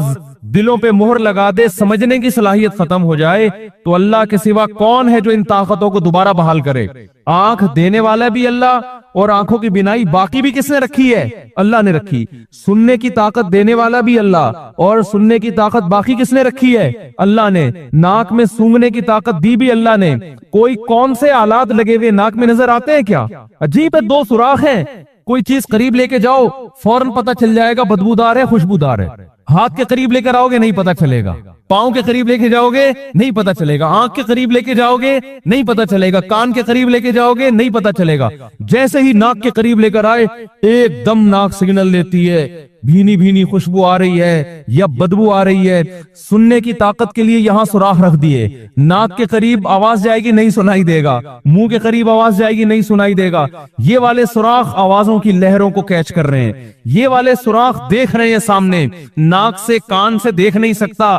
S1: دلوں پہ مہر لگا دے، سمجھنے کی صلاحیت ختم ہو جائے، تو اللہ کے سوا کون ہے جو ان طاقتوں کو دوبارہ بحال کرے؟ آنکھ دینے والا بھی اللہ، اور آنکھوں کی بینائی باقی بھی کس نے رکھی ہے؟ اللہ نے رکھی۔ سننے کی طاقت دینے والا بھی اللہ، اور سننے کی طاقت باقی کس نے رکھی ہے؟ اللہ نے۔ ناک میں سونگنے کی طاقت دی بھی اللہ نے۔ کوئی کون سے آلات لگے ہوئے ناک میں نظر آتے ہیں کیا؟ عجیب ہے، دو سوراخ ہیں، کوئی چیز قریب لے کے جاؤ فوراً پتہ چل جائے گا بدبودار ہے خوشبودار ہے۔ ہاتھ کے قریب لے کر آؤ گے نہیں پتہ چلے گا، پاؤں کے قریب لے کے جاؤ گے نہیں پتہ چلے گا، آنکھ کے قریب لے کے جاؤ گے نہیں پتہ چلے گا، کان کے قریب لے کے جاؤ گے نہیں پتہ چلے گا۔ جیسے ہی ناک کے قریب لے کر آئے، ایک دم ناک سگنل دیتی ہے، بھینی بھینی خوشبو آ رہی ہے یا بدبو آ رہی ہے۔ سننے کی طاقت کے لیے یہاں سوراخ رکھ دیے، ناک کے قریب آواز جائے گی نہیں سنائی دے گا، منہ کے قریب آواز جائے گی نہیں سنائی دے گا۔ یہ والے سوراخ آوازوں کی لہروں کو کیچ کر رہے ہیں، یہ والے سوراخ دیکھ رہے ہیں سامنے۔ ناک سے کان سے دیکھ نہیں سکتا،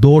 S1: 2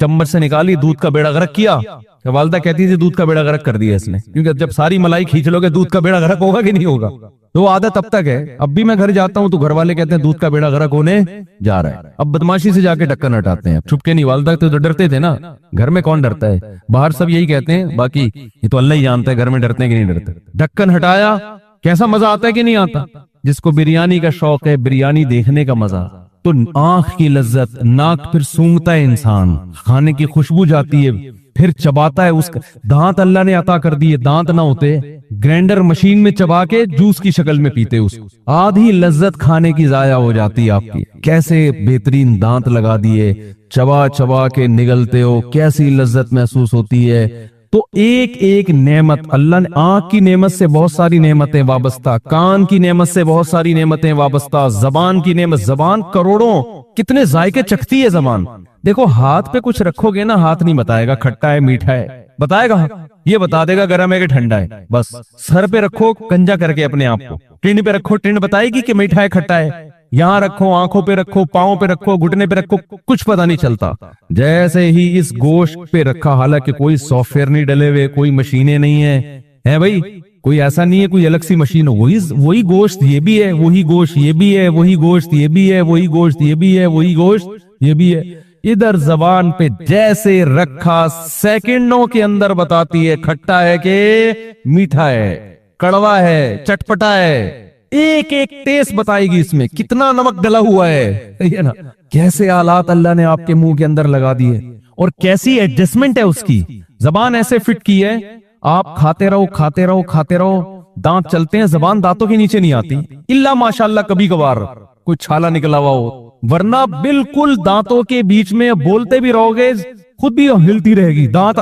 S1: چمچ سے نکالی, دودھ کا بیڑا غرق کیا. والدہ کہتی تھی دودھ کا بیڑا غرق کر دیا اس نے, کیونکہ جب ساری ملائی کھینچ لو گے دودھ کا بیڑا غرق ہوگا کہ نہیں ہوگا. تو وہ عادت اب تک ہے. اب بھی میں گھر جاتا ہوں تو گھر والے کہتے ہیں دودھ کا بیڑا غرق ہونے جا رہا ہے. اب بدماشی سے جا کے ڈھکن ہٹاتے ہیں, چھپ کے نہیں. والدہ تو ڈرتے تھے نا, گھر میں کون ڈرتا ہے, باہر سب یہی کہتے ہیں, باقی یہ تو اللہ ہی جانتا ہے گھر میں ڈرتے ہیں کہ نہیں ڈرتے. ڈھکن ہٹایا, کیسا مزہ آتا ہے کہ نہیں آتا. جس کو بریانی کا شوق ہے, بریانی دیکھنے کا مزہ, تو آنکھ کی لذت, ناک پھر سونگتا ہے انسان, کھانے کی خوشبو جاتی ہے, پھر چباتا ہے. اس کا دانت اللہ نے عطا کر دیے, دانت نہ ہوتے گرینڈر مشین میں چبا کے جوس کی شکل میں پیتے. اس آدھی لذت کھانے کی ضائع ہو جاتی ہے آپ کی. کیسے بہترین دانت لگا دیے, چبا چبا کے نگلتے ہو, کیسی لذت محسوس ہوتی ہے. تو ایک ایک نعمت اللہ نے, آنکھ کی نعمت سے بہت ساری نعمتیں وابستہ, کان کی نعمت سے بہت ساری نعمتیں وابستہ, زبان کی نعمت, زبان کروڑوں, کتنے ذائقے چکھتی ہے زبان. دیکھو ہاتھ پہ کچھ رکھو گے نا, ہاتھ نہیں بتائے گا کھٹا ہے میٹھا ہے, بتائے گا یہ بتا دے گا گرم ہے کہ ٹھنڈا ہے. بس سر پہ رکھو کنجا کر کے اپنے آپ کو, ٹنڈ پہ رکھو, ٹنڈ بتائے گی کہ میٹھا ہے کھٹا ہے. یہاں رکھو, آنکھوں پہ رکھو, پاؤں پہ رکھو, گھٹنے پہ رکھو, کچھ پتہ نہیں چلتا. جیسے ہی اس گوشت پہ رکھا, حالانکہ کوئی سافٹ ویئر نہیں ڈلے ہوئے, کوئی مشینیں نہیں ہیں بھائی, کوئی ایسا نہیں ہے کوئی الگ سی مشین ہو, وہی گوشت یہ بھی ہے, وہی گوشت یہ بھی ہے, وہی گوشت یہ بھی ہے, وہی گوشت یہ بھی ہے, وہی گوشت یہ بھی ہے. ادھر زبان پہ جیسے رکھا, سیکنڈوں کے اندر بتاتی ہے کھٹا ہے کہ میٹھا ہے, کڑوا ہے, چٹپٹا ہے. ایک ایک ٹیسٹ بتائے گی اس میں کتنا نمک ڈلا ہوا ہے نا. کیسے آلات اللہ نے آپ کے منہ کے اندر لگا دیے, اور کیسی ایڈجسٹمنٹ ہے اس کی. زبان ایسے فٹ کی ہے, آپ کھاتے رہو کھاتے رہو کھاتے رہو, دانت چلتے ہیں, زبان دانتوں کے نیچے نہیں آتی, الا ماشاءاللہ کبھی کبھار کوئی چھالا نکلا ہوا ہو, ورنہ بالکل دانتوں کے بیچ میں بولتے بھی رہو گے خود بھی ہلتی رہے گی. دانت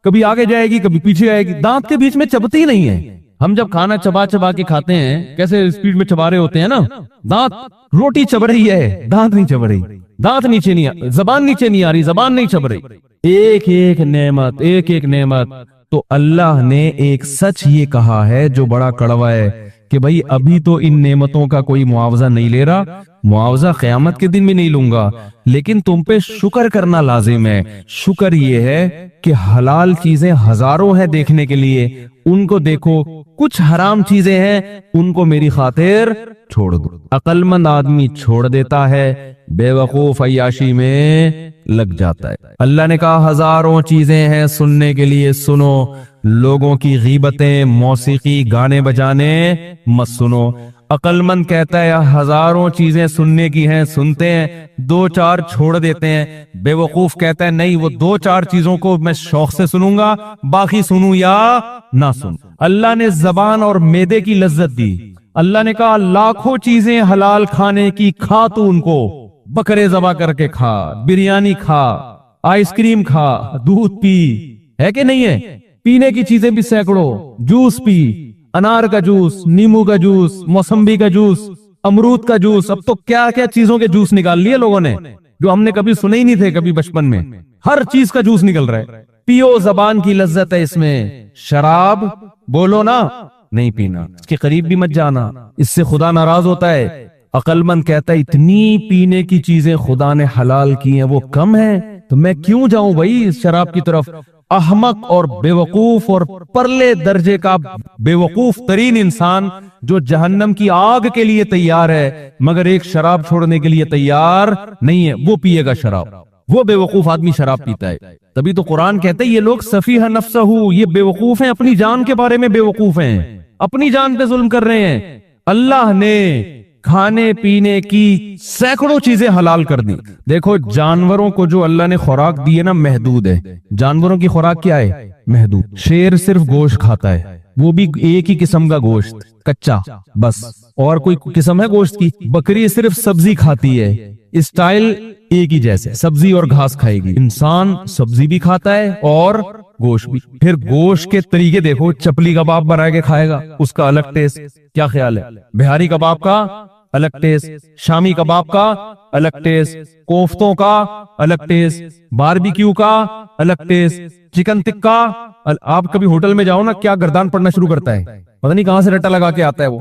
S1: کبھی آگے جائے گی کبھی پیچھے آئے گی, دانت کے بیچ میں چبتی نہیں ہے. ہم جب کھانا چبا چبا کے کھاتے ہیں کیسے اسپیڈ میں چبا رہے ہوتے ہیں نا, دانت, روٹی چب رہی ہے, دانت نہیں چب رہی, دانت نیچے نہیں, زبان نیچے نہیں آ رہی, زبان نہیں چب رہی. ایک ایک نعمت, ایک ایک نعمت. تو اللہ نے ایک سچ یہ کہا ہے جو بڑا کڑوا ہے کہ بھائی ابھی تو ان نعمتوں کا کوئی معاوضہ نہیں لے رہا, معاوضہ قیامت کے دن بھی نہیں لوں گا, لیکن تم پہ شکر کرنا لازم ہے. شکر یہ ہے کہ حلال چیزیں ہزاروں ہیں دیکھنے کے لیے, ان کو دیکھو. کچھ حرام چیزیں ہیں ان کو میری خاطر چھوڑ دو. عقل مند آدمی چھوڑ دیتا ہے, بے وقوف عیاشی میں لگ جاتا ہے. اللہ نے کہا ہزاروں چیزیں ہیں سننے کے لیے, سنو. لوگوں کی غیبتیں, موسیقی, گانے بجانے مت سنو. عقل مند کہتا ہے ہزاروں چیزیں سننے کی ہیں, سنتے ہیں, دو چار چھوڑ دیتے ہیں. بے وقوف کہتا ہے نہیں, وہ دو چار چیزوں کو میں شوق سے سنوں گا, باقی سنوں یا نہ سنوں. اللہ نے زبان اور معدے کی لذت دی. اللہ نے کہا لاکھوں چیزیں حلال کھانے کی, کھا تو ان کو, بکرے ذبح کر کے کھا, بریانی کھا, آئس کریم کھا, دودھ پی, ہے کہ نہیں ہے, پینے کی چیزیں بھی سینکڑوں, جوس پی, انار کا جوس, نیمبو کا جوس, موسمبی کا جوس, امرود کا جوس. اب تو کیا کیا چیزوں کے جوس نکال لیے لوگوں نے جو ہم نے کبھی سنے ہی نہیں تھے کبھی بچپن میں. ہر چیز کا جوس نکل رہا ہے. پیو, زبان کی لذت ہے اس میں. شراب بولو نا نہیں پینا, اس کے قریب بھی مت جانا, اس سے خدا ناراض ہوتا ہے. عقل مند کہتا ہے اتنی پینے کی چیزیں خدا نے حلال کی ہیں, وہ کم ہیں تو میں کیوں جاؤں بھائی شراب کی طرف. احمق اور بے وقوف اور پرلے درجے کا بے وقوف ترین انسان جو جہنم کی آگ کے لیے تیار ہے مگر ایک شراب چھوڑنے کے لیے تیار نہیں ہے, وہ پیے گا شراب. وہ بے وقوف آدمی شراب پیتا ہے. تبھی تو قرآن کہتا ہے یہ لوگ سفیہ نفسہ, یہ بے وقوف ہیں, اپنی جان کے بارے میں بے وقوف ہیں, اپنی جان پہ ظلم کر رہے ہیں. اللہ نے کھانے پینے کی سینکڑوں چیزیں حلال کر دی. دیکھو جانوروں کو جو اللہ نے خوراک دی ہے نا محدود ہے. جانوروں کی خوراک کیا ہے؟ محدود. شیر صرف گوشت کھاتا ہے, وہ بھی ایک ہی قسم کا گوشت, کچا, بس, اور کوئی قسم ہے گوشت کی. بکری صرف سبزی کھاتی ہے, اسٹائل ایک ہی جیسے, سبزی اور گھاس کھائے گی. انسان سبزی بھی کھاتا ہے اور گوشت بھی. پھر گوشت کے طریقے دیکھو, چپلی کباب بنا کے کھائے گا, اس کا الگ ٹیسٹ. کیا خیال ہے؟ بہاری کباب کا الگ ٹیسٹ, شامی کباب کا الگ ٹیسٹ, کوفتوں کا الگ ٹیسٹ, باربیکیو کا الگ ٹیسٹ, چکن ٹکا. آپ کبھی ہوٹل میں جاؤ نا, کیا گردان پڑنا شروع کرتا ہے, پتہ نہیں کہاں سے رٹا لگا کے آتا ہے وہ.